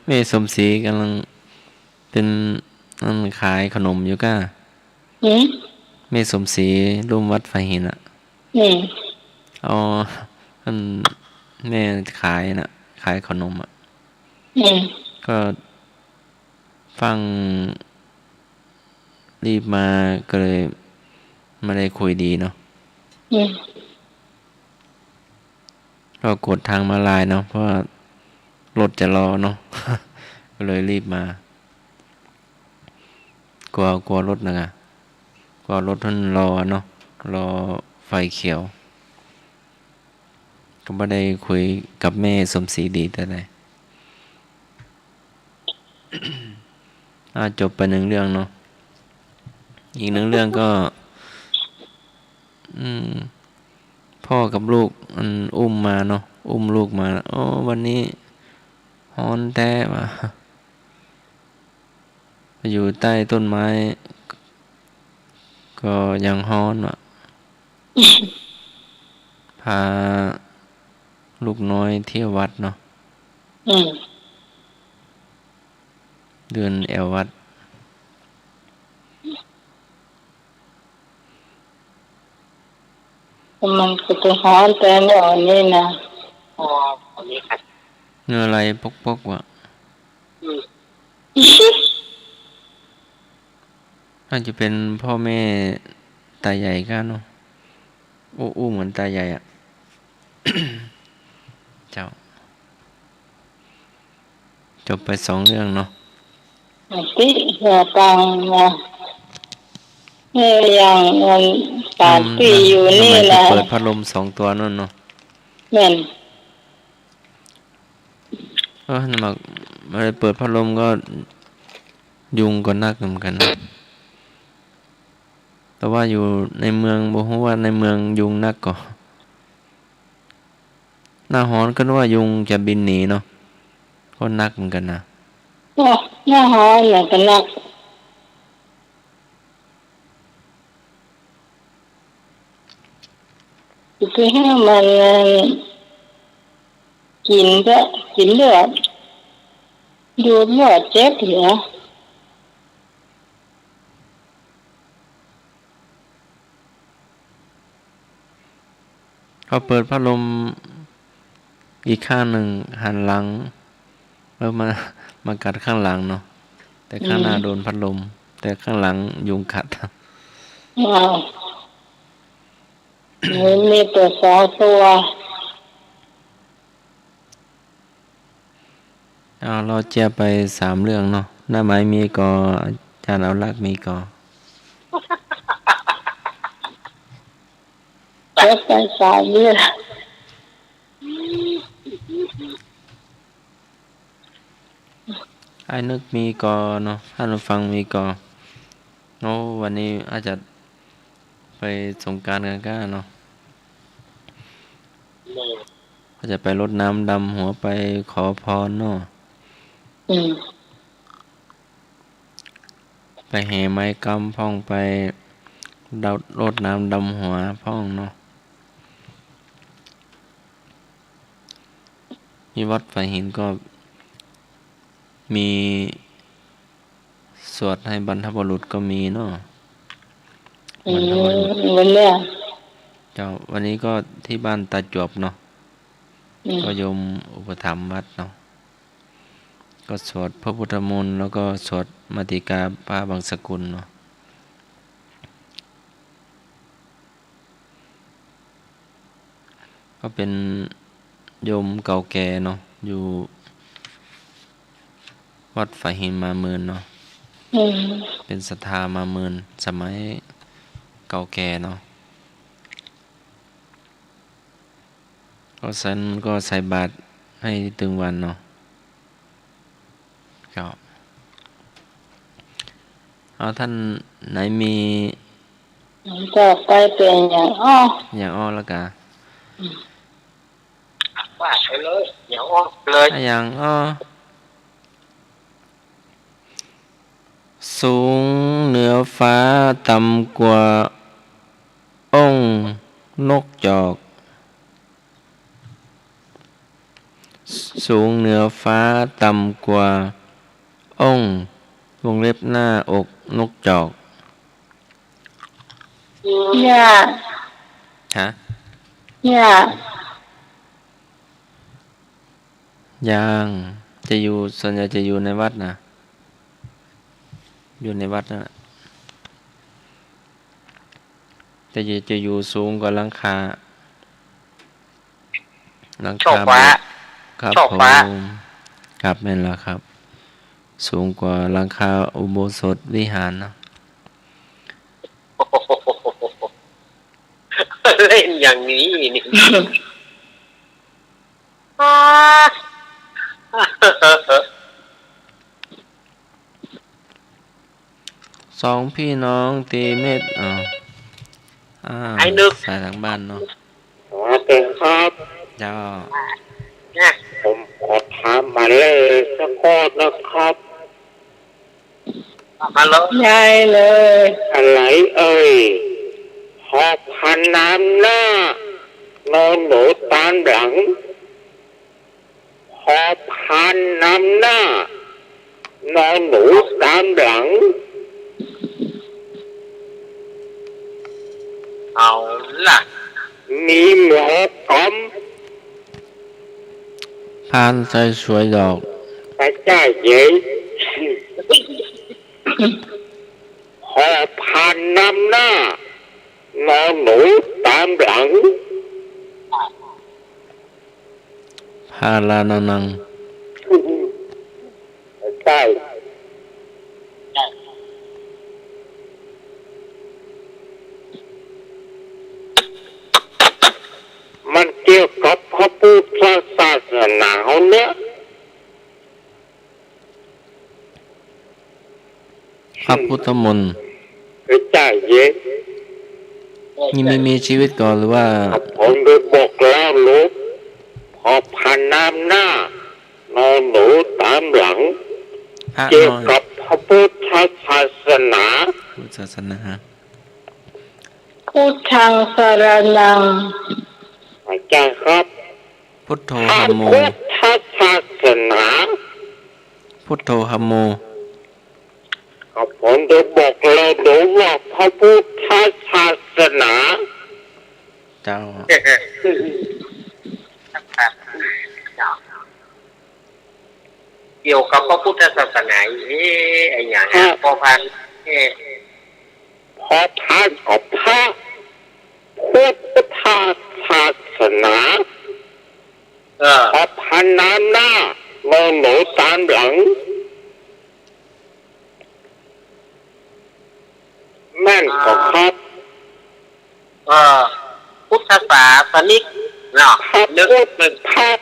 แม่สมศรีกำลังเป็นขายขนมอยู่ก้า อืม แม่สมศรีร่วมวัดไฟหินอ่ะ อืม เอาแม่ขายน่ะ ขายขนมอ่ะ อืม ก็ฟังรีบมาก็เลยไม่ได้คุยดีเนาะ อืม ก็กดทางมาลายเนาะเพราะว่ารถจะรอเนาะ ก็เลยรีบมากลัวรถนะกลัวรถท่านรอเนาะรอไฟเขียว ก็ไม่ได้คุยกับแม่สมศรีดีแต่ไหน จบไปหนึ่งเรื่องเนาะอีกหนึ่งเรื่องก็ พ่อกับลูกมันอุ้มมาเนาะอุ้มลูกมาโอ้วันนี้ฮ้อนแท้ว่ะไปอยู่ใต้ต้นไม้ ก็ยังฮ้อนว่ะ พาลูกน้อยเที่ยววัดเนาะ อืม เดินแอววัด มันก็จะหอนแต่เนอะนี่นะ อ๋อ คนนี้ครับ เนื้ออะไรปกวะ อืม น่าจะเป็นพ่อแม่ตาใหญ่กันเนาะอู้เหมือนตาใหญ่อ่ะ เจ้า จบไป2 เรื่องเนาะ ติหัวตังนะอย่างเงิน3 ปีอยู่นี่ ทำไม นะ เปิดพัดลม2 ตัวนั่นเนาะ แม่น นั่นมาไม่ได้เปิดพัดลมก็ยุงก็นักเหมือนกันนะแต่ว่าอยู่ในเมืองบอกว่าในเมืองยุงนักก็หน้าร้อนก็นึกว่ายุงจะบินหนีเนาะก็นักเหมือนกันนะ หน้าฮ้อนอย่างกันนักคือให้มันกินก็กินเลือดดูดเลือดเจ็บเหรอ เขาเปิดพัดลมอีกข้างหนึ่งหันหลังแล้วมากัดข้างหลังเนาะแต่ข้างหน้าโดนพัดลมแต่ข้างหลังยุงกัด ว้าวมีตัว2 ตัว เราเจียไป3 เรื่องเนาะหน้าไม้มีกออาจารย์เอาลักมีกอ เจ็บไป3 เดือน ไอ้นึกมีกอเนาะท่านผู้ฟังมีกอโอ้วันนี้อาจจะไปสงกรานต์กันก้าเนาะอาจจะไปรดน้ำดำหัวไปขอพรเนาะไปแห่ไม้กำพ่องไปรดน้ำดำหัวพ่องเนาะมีวัดไฟหินก็มีสวดให้บรรพบุรุษก็มีเนาะบรรพบุรุษ วันเนี้ย เจ้าวันนี้ก็ที่บ้านตาจวบเนาะก็โยมอุปถัมภ์วัดเนาะก็สวดพระพุทธมนต์แล้วก็สวดมาติกาพระบางสกุลเนาะก็เป็นโยมเก่าแก่เนาะอยู่วัดฝ่ายหินมาเมินเนาะเป็นศรัทธามาเมินสมัยเก่าแก่เนาะก็ใส่บาตรให้ตึงวันเนาะครับเอาท่านไหนมีจะไปเป็นอย่างอย่างอ้อแล้วกะว่าไปเลยอย่างอ้อเลย อย่างอ้อสูงเหนือฟ้าต่ำกว่าองค์นกจอกสูงเหนือฟ้าต่ำกว่าองค์วงเล็บหน้าอกนกจอกเนี่ย ฮะ เนี่ย ยังจะอยู่ส่วนใหญ่จะอยู่ในวัดนะอยู่ในวัดนะแต่จะอยู่สูงกว่าหลังคาฟ้าครับผมครับแม่นแล้วครับสูงกว่าหลังคาอุโบสถวิหารนะ เล่นอย่างนี้นี่ 2 พี่น้องตีเม็ดไอ้นึกสายทางบ้านเนาะเป็นครับ เจ้า ผมขอถามมาเลยสักข้อนะครับมาเลยใหญ่เลย อะไรเอ่ยหอบพันน้ำหน้านอนหนูตามหลังหอบพันน้ำหน้านอนหนูตามหลังเอาล่ะมีหมอก านใส่สวยดอก พระเจ้าเย้หอบผ่านนำหน้านอนหนูตามหลัง พาลานานัง ใช่มันเกี่ยวกับพระพุทธศาสนาเนี่ย พระพุทธมนต์ พระเจ้าเย้ นี่ไม่มีชีวิตก่อนหรือว่า ผมได้บอกแล้วลูกพอผ่านน้ำหน้านอนหนูตามหลัง พระ เกี่ยว น้อย กับพระพุทธศาสนา พุทธศาสนา พุทธังสรณัง อาจารย์ครับ พุทโธ พระ ธัมโม พุทธศาสนา พุทโธธัมโม ครับผมได้บอกแล้วลูกว่าพระพุทธศาสนา เจ้า เกี่ยวกับพระพุทธศาสนาไอ้อย่างนี้พอพันพอพันกับพระพุทธศาสนาพอพันน้ำหน้านอนหนูตามหลังแม่นก็ครับพุทธศาสนิกเนาะพระ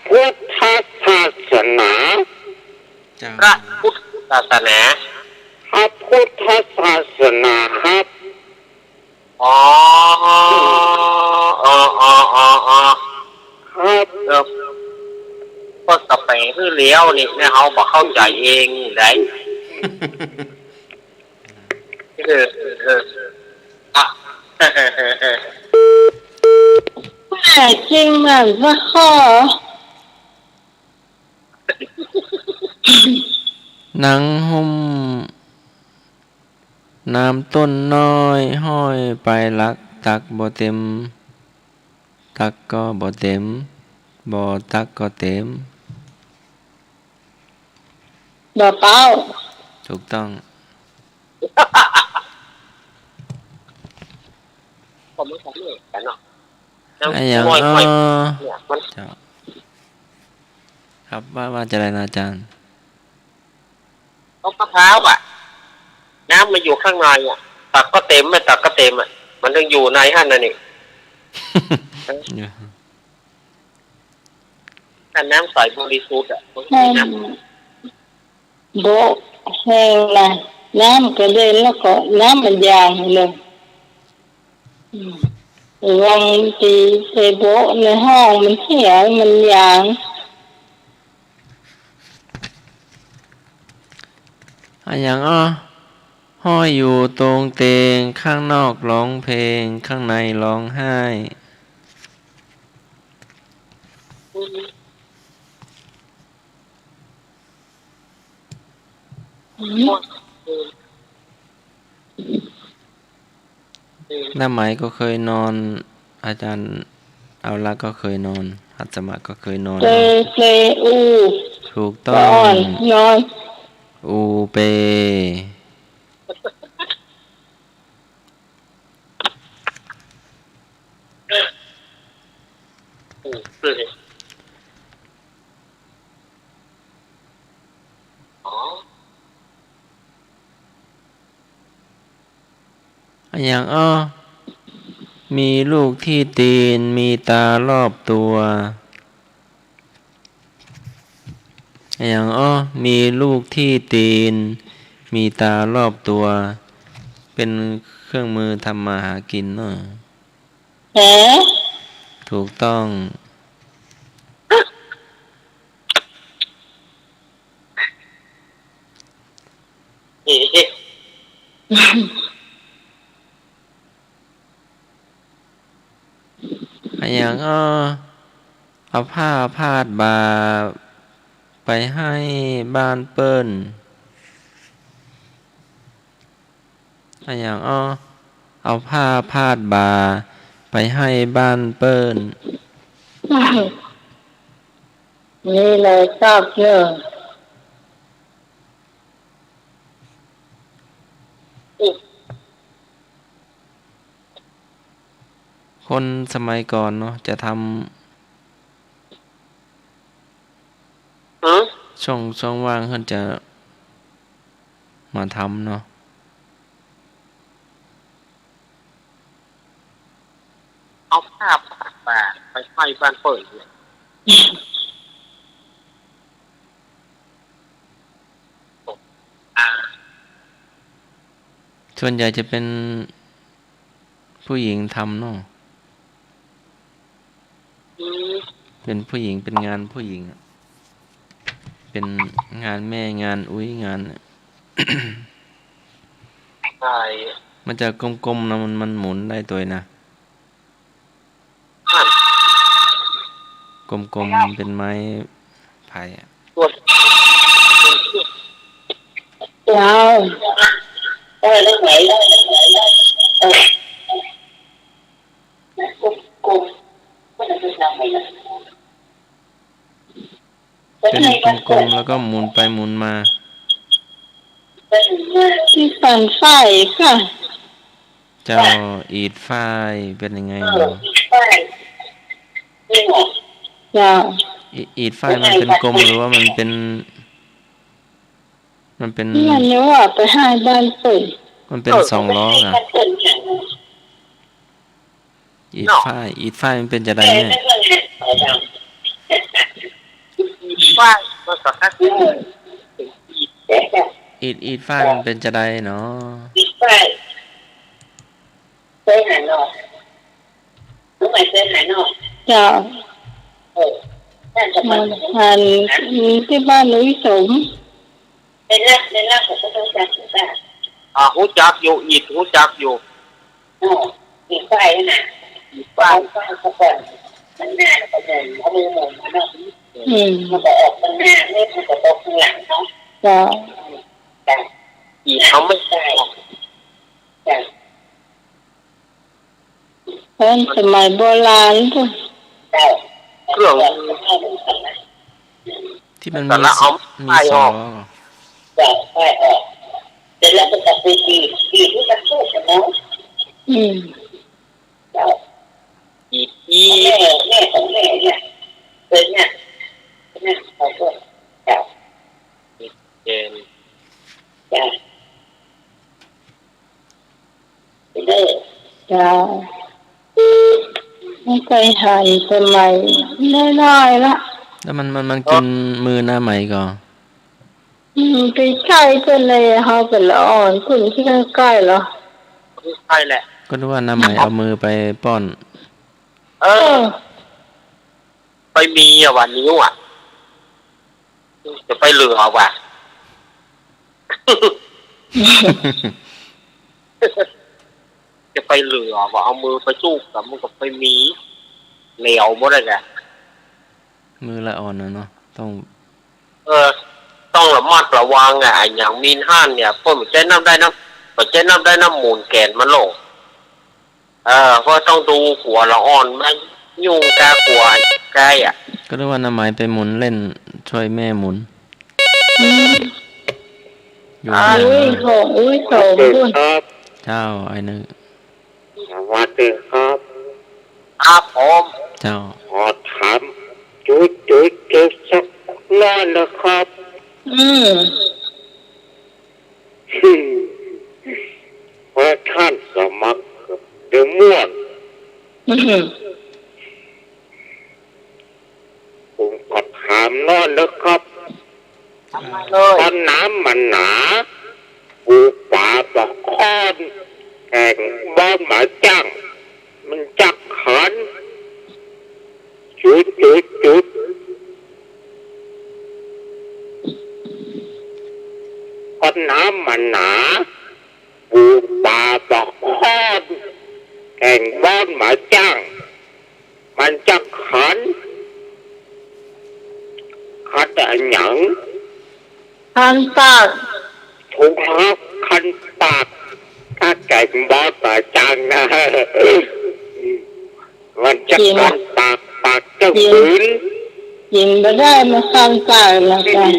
พุทธศาสนา เจ้า พระพุทธศาสนาพระพุทธศาสนาครับอ๋อครับก็สเปนคือเลี้ยวนี่เนี่ยเขาบอกเข้าใจเองได้อ่ะ แต่จริงมันว่าข้อ หนังหุ้มน้ำต้นน้อยห้อยไปลักตักบ่เต็ม ตักก็บ่เต็มบ่ตักก็เต็ม บ่เป้า ถูกต้อง ผมไม่ใช่เรื่องกันเนาะ ไอ้อย่าง เนี่ยมัน เจ้าครับว่าจะอะไรนะอาจารย์ เอามะพร้าวอ่ะน้ำมันอยู่ข้างในอ่ะตักก็เต็มไม่ตักก็เต็มอ่ะมันต้องอยู่ในหั่นน่ะนี่ถ้าน้ำใสบริสุทธิ์อ่ะมัน ให้ น้ โบะแห้งนะน้ำก็เลยแล้วก็น้ำมันยางเลยลองตีใส่โบะในห้องมันเสียมันยาง ไอ้อย่างห้อยอยู่ตรงเตงข้างนอกร้องเพลงข้างในร้องไห้ น้าไหมก็เคยนอน อาจารย์เอาละก็เคยนอนหัตถมะก็เคยนอน เปลอู ถูกต้อ ก่อง นนอน อูเป อ๋อ ไอ้อย่างมีลูกที่ตีนมีตารอบตัวไอ้อย่างมีลูกที่ตีนมีตารอบตัว เป็นเครื่องมือทำมาหากินเนาะ แหม ถูกต้อง นี่ ไอ้อย่างเอาผ้าพาดบ่าไปให้บ้านเปิ้นไอ้อย่างเอาผ้าพาดบ่าไปให้บ้านเปิ้น นี่เลยทราบเนอะ คนสมัยก่อนเนาะจะทำช่องว่างเขาจะมาทำเนาะ เอาภาพแบบไปไฟบ้านเปิดเนี่ยอ่า ส่วนใหญ่จะเป็นผู้หญิงทำเนาะ เป็นผู้หญิงเป็นงานผู้หญิงอะเป็นงานแม่งานอุ้ยงาน ใช่ มันจะกลมๆนะมันหมุนได้ตัวนะ นั่น กลมๆเป็นไม้ไผ่อะ ตัว ยาว เรื่องไหนกูไม่ได้ทำอะไรนะ เป็นกลมๆแล้วก็หมุนไปหมุนมา ที่ปั่นไฟค่ะ เจ้าอีดฝ้ายเป็นยังไงเนาะ ยาว อีดฝ้ายมันเป็นกลมหรือว่ามันเป็น นี่นึกว่าไปให้บ้านเปิด มันเป็นสองล้ออะอีดฝ้ายมันเป็นจะได้แน่ ฝ้ายมันสักแค่ อีดฝ้ายมันเป็นจะได้เนาะ เคยหาหน่อยรู้ไหมเคยหาหน่อย ยาว น่าจะ มั มาน หันที่บ้านนุ้ยสม เป็นร่างของพระเจ้าจักรพรรดิ หูจักอยู่อีดหูจักอยู่ มีไฟนะไฟเขาก่อนมันหน้าแล้วก็เดินเขามือหมุนมาเนาะมันก็ออกข้างหน้าไม่มันก็ตกข้างหลังเนาะ ยาว แต่ อีดเขาไม่ ใช่แต่ เป็นสมัยโบราณด้วย แต่ เครื่อง ที่มัน แต่ มี ละเอา มี ไฟ ส อ อ อง ก ล้อเหรอ แต่ไฟออกเสร็จแล้วก็จะไปดีที่มันสู้กันเนาะ แต่ อีด แม่ของแม่เนี่ยเป็นเนี่ยขอโทษแต่ เจน แต่เด้อย าวไม่เคยหันสมัยน้อยๆละ แล้วมันกินมือหน้าไหมก่อน ไปใกล้กันเลยเขาเป็นละอ่อนคุณที่ใกล้ๆเหรอ ใช่แหละ ก็นึกว่าหน้าไหมเอามือไปป้อน ไปมีวันนิ้วจะไปเหลือว่ะ จะไปเหลือว่าเอามือไปสู้กับมันก็ไปมีเหลวหมดเลยไง มือละอ่อนนะเนาะต้อง ต้องระมัดระวังอย่างมีนห้านเนี่ยพวกมันใช้น้ำได้น้ำมูลแกนมันลงเพราะต้องดูหัวละอ่อนมันยุงกาหัวใกล้อ่ะ ก็นึกว่าหน้าไหมไปหมุนเล่นช่วยแม่หมุนอยู่ อุ้ยโถด้วย ครับ เจ้าไอ้นึก สวัสดีครับ ครับผม เจ้า ขอถามจุดสักล้านนะครับ เพราะท่านสมัครเดือม่วนผมขอถามน้อนนะครับ ทำไมเลย ตอนน้ำมันหนาปูป่าตะคอนแข่งบ้านหมาจ้างมันจักขันจุดตอนน้ำมันหนาปูป่าตะคอนแข่งบ้านหมาจ้างมันจักขันขัดแต่หยัง พันปาก ถูกครับคันปากถ้าแก่งบอสป่าจังนะมันจะคันปากเจ้าขืน ยิงไปได้มาข้างกายแล้วกัน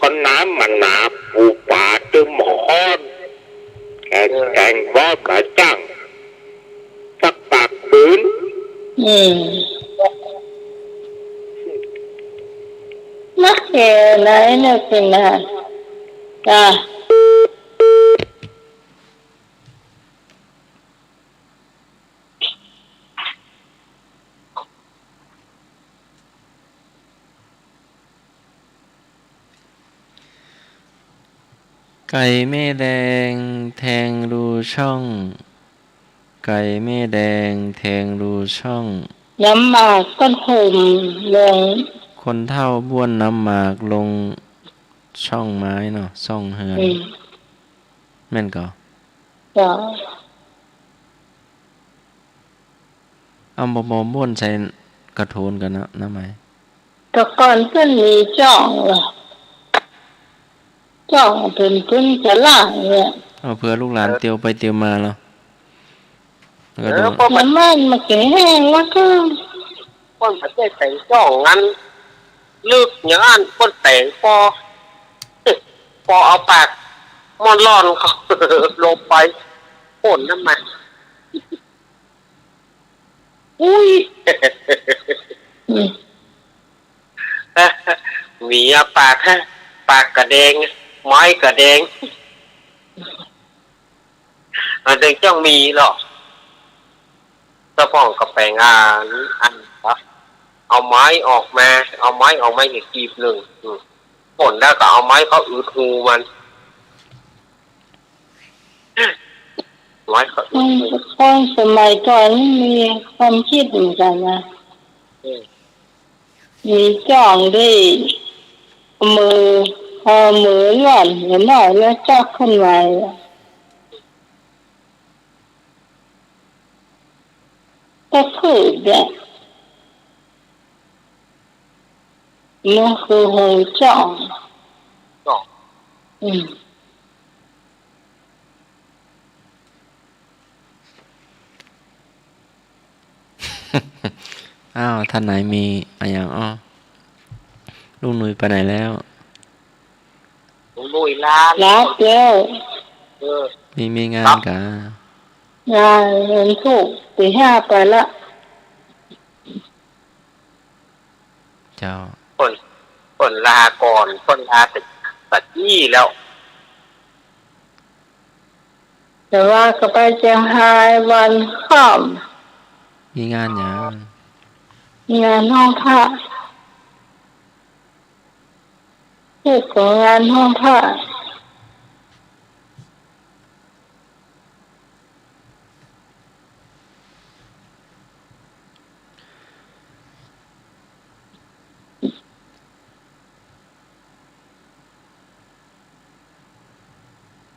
con nám mà nạp vụ bà tư mòn cảnh vó cả chẳng sắc bạc bướn นักแก่ไหนเนี่ยเป็นไงจ้า ไก่แม่แดงแทงรูช่อง ไก่แม่แดงแทงรูช่อง น้ำหมากก็ห่มลง คนเฒ่าบ้วนน้ำหมากลงช่องไม้เนาะช่องเฮือนแม่นก็ จ้า เอาบ่บ้วนใส่กระโถนกันนะน้ำไหม แต่ก่อนเพิ่นมีจ้องเหรอจ้องเป็นเพิ่นจะล่างเนี่ย เอาเพื่อลูกหลานเตียวไปเตียวมาแล้วแล้วก็ดู เพราะมัน น้ำมันมาแก่แห้งแล้วก็ con phải chơi cảnh cho ngăn lược nhớ ăn con tẻ po po áo bạc mon lon không lộp bay ổn lắm mà ui อืม มีปากฮะปากกระแดงไม้กระแดงอันเด็กจ้องมีหรอกเจ้าพ่องกับแปลงอันครับเอาไม้ออกมาเอาไม้ออกมาอีกกีบหนึ่งผลแล้วก็เอาไม้เขาอืดหูมันไม้เขาอืดหู คนสมัยก่อนนี่มีความคิดเหมือนกันนะมีจ้องด้วยมือพอมือหล่อนเห็นหน่อยแล้วจักขึ้นมาก็คือเนี่ยมันคือหูจ้อง ก็ อืม อ้าวท่านไหนมีอะไรอย่างลุงหนุ่ยไปไหนแล้ว ลุยล้าน รับแล้ว เออ มีงานกะ งานเงินถูกตีห้าไปละ เจ้า คนลาก่อนคนลาตัดยี่แล้ว แต่ว่าก็ไปเชียงรายวันข้าม มีงานอย่าง งานห้องผ้าชื่อของงานห้องผ้า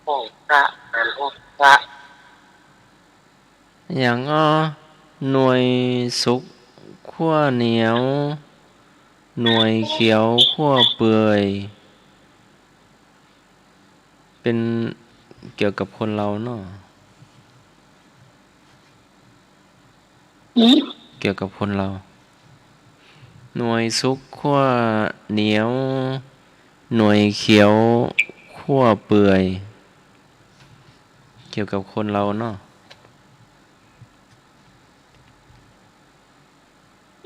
ห้องพระงานห้องพระ อย่างหน่วยสุกขั้วเหนียว หน่วยเขียวขั้วเปื่อย เป็นเกี่ยวกับคนเราเนาะ อืม เกี่ยวกับคนเรา หน่วยสุกขั้วเหนียว หน่วยเขียวขั้วเปื่อย เกี่ยวกับคนเราเนาะ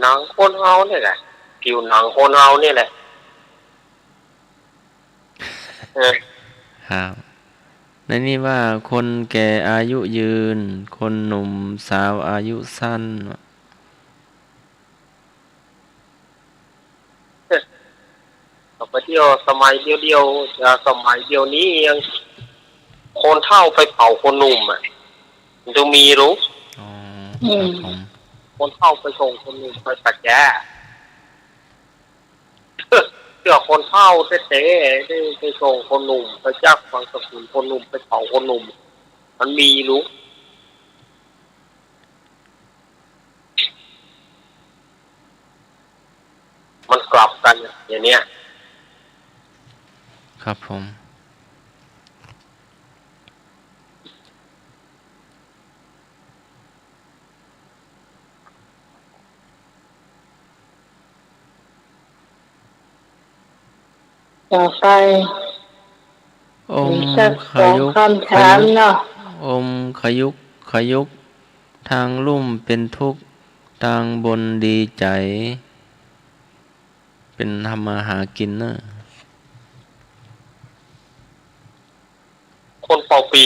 หนังคนเฮาเนี่ยแหละผิวหนังคนเฮาเนี่ยแหละเออ ครับในนี้ว่าคนแก่อายุยืน คนหนุ่มสาวอายุสั้น ต่อไปเที่ยวสมัยเดียวสมัยเดียวนี้ยังคนเฒ่าไปเผาคนหนุ่มอ่ะมันจะมีรู้ อ๋อครับผม คนเฒ่าไปส่งคนหนุ่มไปตัดแย่เชื่อคนเฒ่าเต้ๆได้ไปส่งคนหนุ่มไปจับฟังสกุลคนหนุ่มไปเผาคนหนุ่มมันมีรู้มันกลับกันอย่างเนี้ย ครับผม ต่อไป อม สัก ข สอง ยุก คำถามเนาะ อมขยุกทางลุ่มเป็นทุกข์ทางบนดีใจ เป็นทำมาหากินเนอะ คนเป่าปี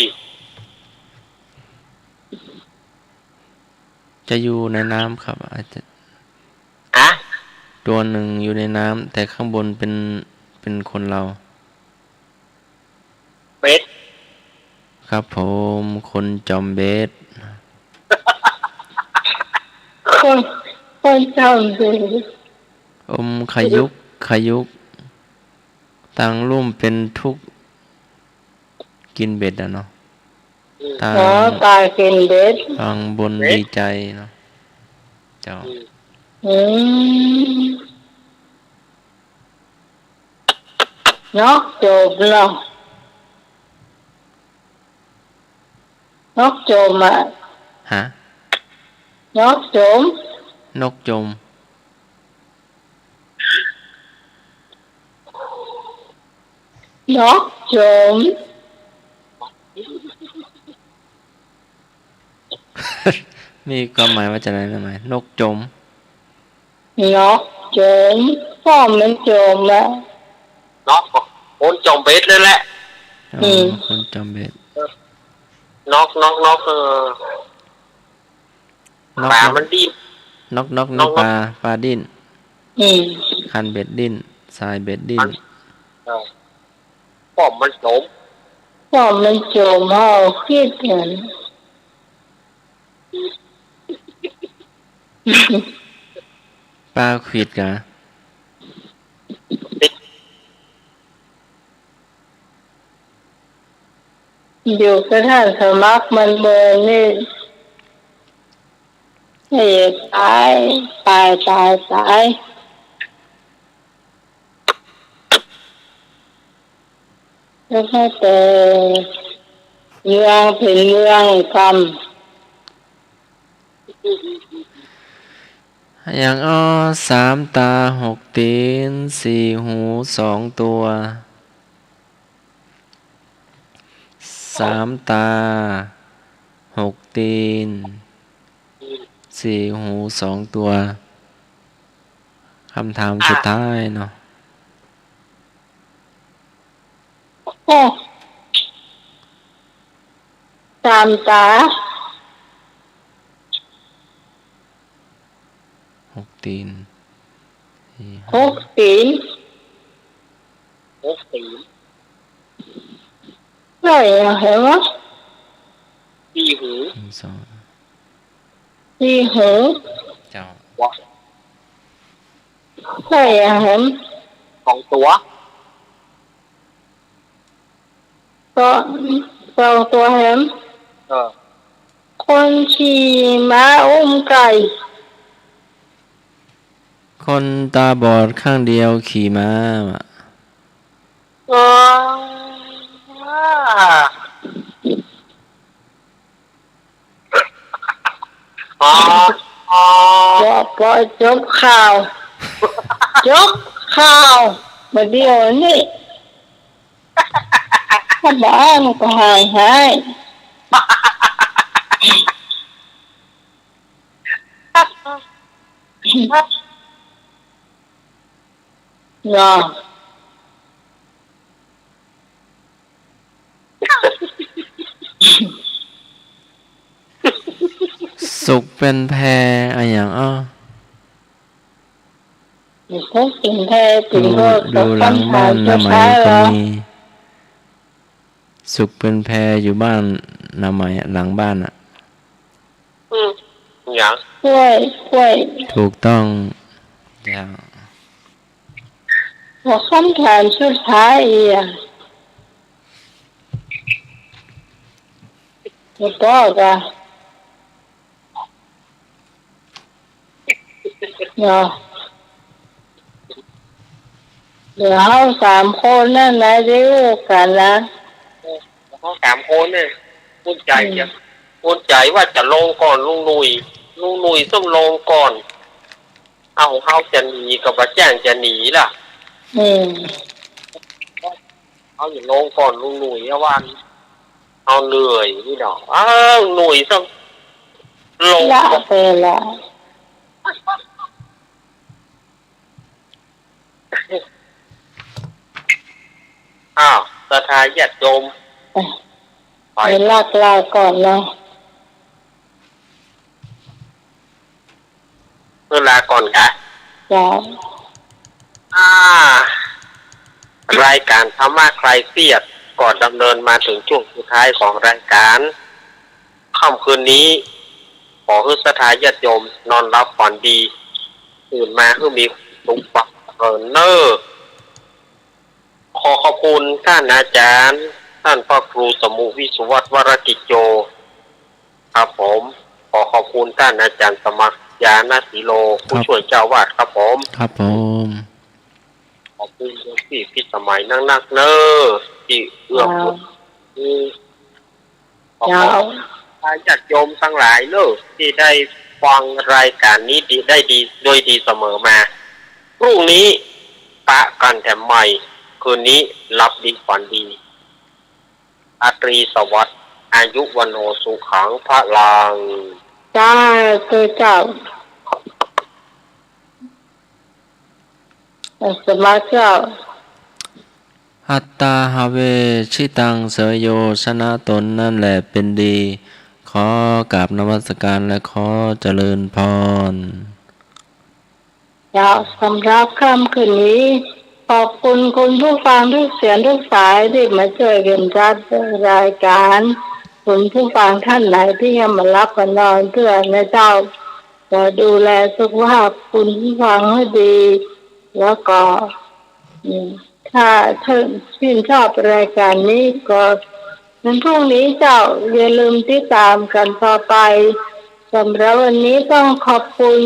จะอยู่ในน้ำครับ อาจจะ อะ ตัวหนึ่งอยู่ในน้ำแต่ข้างบนเป็นคนเรา เป็ด ครับผมคนจอมเบส คนจำดี อมขยุกทางลุ่มเป็นทุกข์กินเบ็ดอะเนาะทาง อ๋อตายกินเบ็ด ทางบนดีใจเนาะเจ้า อืมเนาะจบเนาะนกจมอ่ะ ฮะ นกจม นกจม นกจม มีความหมายว่าจะอะไรนะหมายนกจม นกจมพ่อมันจมอ่ะ นอกคนจอมเบ็ดเลยแหละ อืม คนจอมเบ็ด นอก นก ปลามันดี นกนี่ปลาดิ้น อืม คันเบ็ดดิ้นสายเบ็ดดิ้น ป้อมมันโสม พ่อมันจมเฮาคิดเห็น ปลาขวิดกะ อยู่กับท่านสมัครมันเบอร์นี่ให้ตายแล้วก็แต่เมืองเป็นเมืองกรรม อย่างอ้อสามตาหกตีนสี่หูสองตัวสามตาหกตีนสี่หูสองตัวคำถามสุดท้ายเนาะ โอ้ตามตา หกตีนสี่ หกตีน โอ้สี ได้เห็นไหม ดีหู หนึ่งสอง ที่หู เจ้า วะ ได้เห็น สองตัว ก็ตัวเห็น คนขี่ม้าอุ้มไก่ คนตาบอดข้างเดียวขี่ม้าอะ อ๋อ พอจบข่าวมาเดียวนี่ถ้าบ้านก็หายเนาะ สุขเป็นแพอะไรอย่างอ้อ พวกกินแพ้กินก็ ดูหลังบ้านนาไหม เห ก็ รอ มีสุขเป็นแพอยู่บ้านนาไหมอะหลังบ้านอ่ะ อย่าง กล้วย ถูกต้องอย่าง หัวคำถามสุดท้ายอีกไม่บอกอ่ะเนาะเดี๋ยวเราสามคนนั่นนะได้รู้กันนะ เขาสามคนเนี่ยพูดใจว่าจะลงก่อนลุงหนุ่ยต้องลงก่อนเอาเขาจะหนีกับว่าแจ้งจะหนีล่ะ อืม เอาอย่างลงก่อนลุงหนุ่ยอะวันเอาเหนื่อยนี่ดอกอ้าวหนุ่ยสักลง ละไปละ อ้าวสถาญาติโยมไป ไปลากลาก่อนนะ เวลาก่อนกะ จ้าร ายการธรรมะคลายเครียดก่อนดำเนินมาถึงช่วงสุดท้ายของรายการค่ำคืนนี้ ขอให้สถาญาติโยมนอนรับฝันดีตื่นมาให้มีสุขปักเนอร์ขอขอบคุณท่านอาจารย์ ท่านพระครูสมุวิสุวัตวรติโจครับผมขอขอบคุณท่านอาจารย์สมัครยานาสีโลผู้ช่วยเจ้าวาดครับผม ครับผม ขอบคุณที่พิสมัยนักเนอที่เอื้อมบุญขอบ ยา คุ ว ณญาติโยมทั้งหลายเนอที่ได้ฟังรายการนี้ได้ดีโดยดีเสมอมาพรุ่งนี้ปะกันแถมใหม่คืนนี้รับดีฝันดีอาตรีสวัสดิ์อายุวันโนสุขังพระลัง จ้าคือเจ้าสมาเจ้า อัตตาหาเวชิตังเสยโยชนะตนนั่นแหละเป็นดี ขอกราบนมัสการและขอเจริญพร ยาวสำหรับค่ำคืนนี้ ขอบคุณคุณผู้ฟังทุกเสียงทุกสายที่มาช่วยกันจัดรายการคุณผู้ฟังท่านไหนที่ยังมารับกันนอนเพื่อนะเจ้าจะดูแลสุขภาพคุณผู้ฟังให้ดี แล้วก็ถ้าชื่นชอบรายการนี้ก็วันพรุ่งนี้เจ้าอย่าลืมติดตามกันต่อไปสำหรับวันนี้ต้องขอบคุณ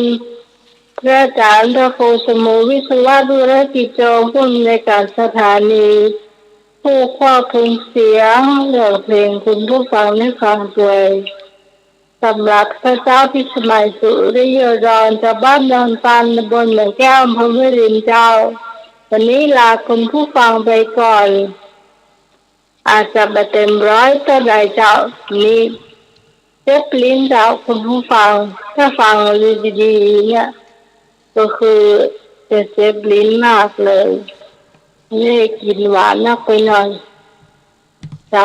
พระอาจารย์พระครูสมุวิศวะดุรกิจโจผู้อำนวยการสถานีผู้ควบคุมเสียงเรื่องเพลงคุณผู้ฟังได้ฟังด้วยสำหรับพระเจ้าพิสมัยสุริยดรจากบ้านดอนตันตำบลเหมืองแก้วอำเภอแม่ริมเจ้าวันนี้ลาคุณผู้ฟังไปก่อนอาจจะไม่เต็มร้อยเท่าใดเจ้านี้เจ็บลิ้นเจ้าคุณผู้ฟังถ้าฟังดีๆเนี่ยก็คือจะเจ็บลิ้นมากเลยนี่กินหวานนักไปหน่อยเจ้า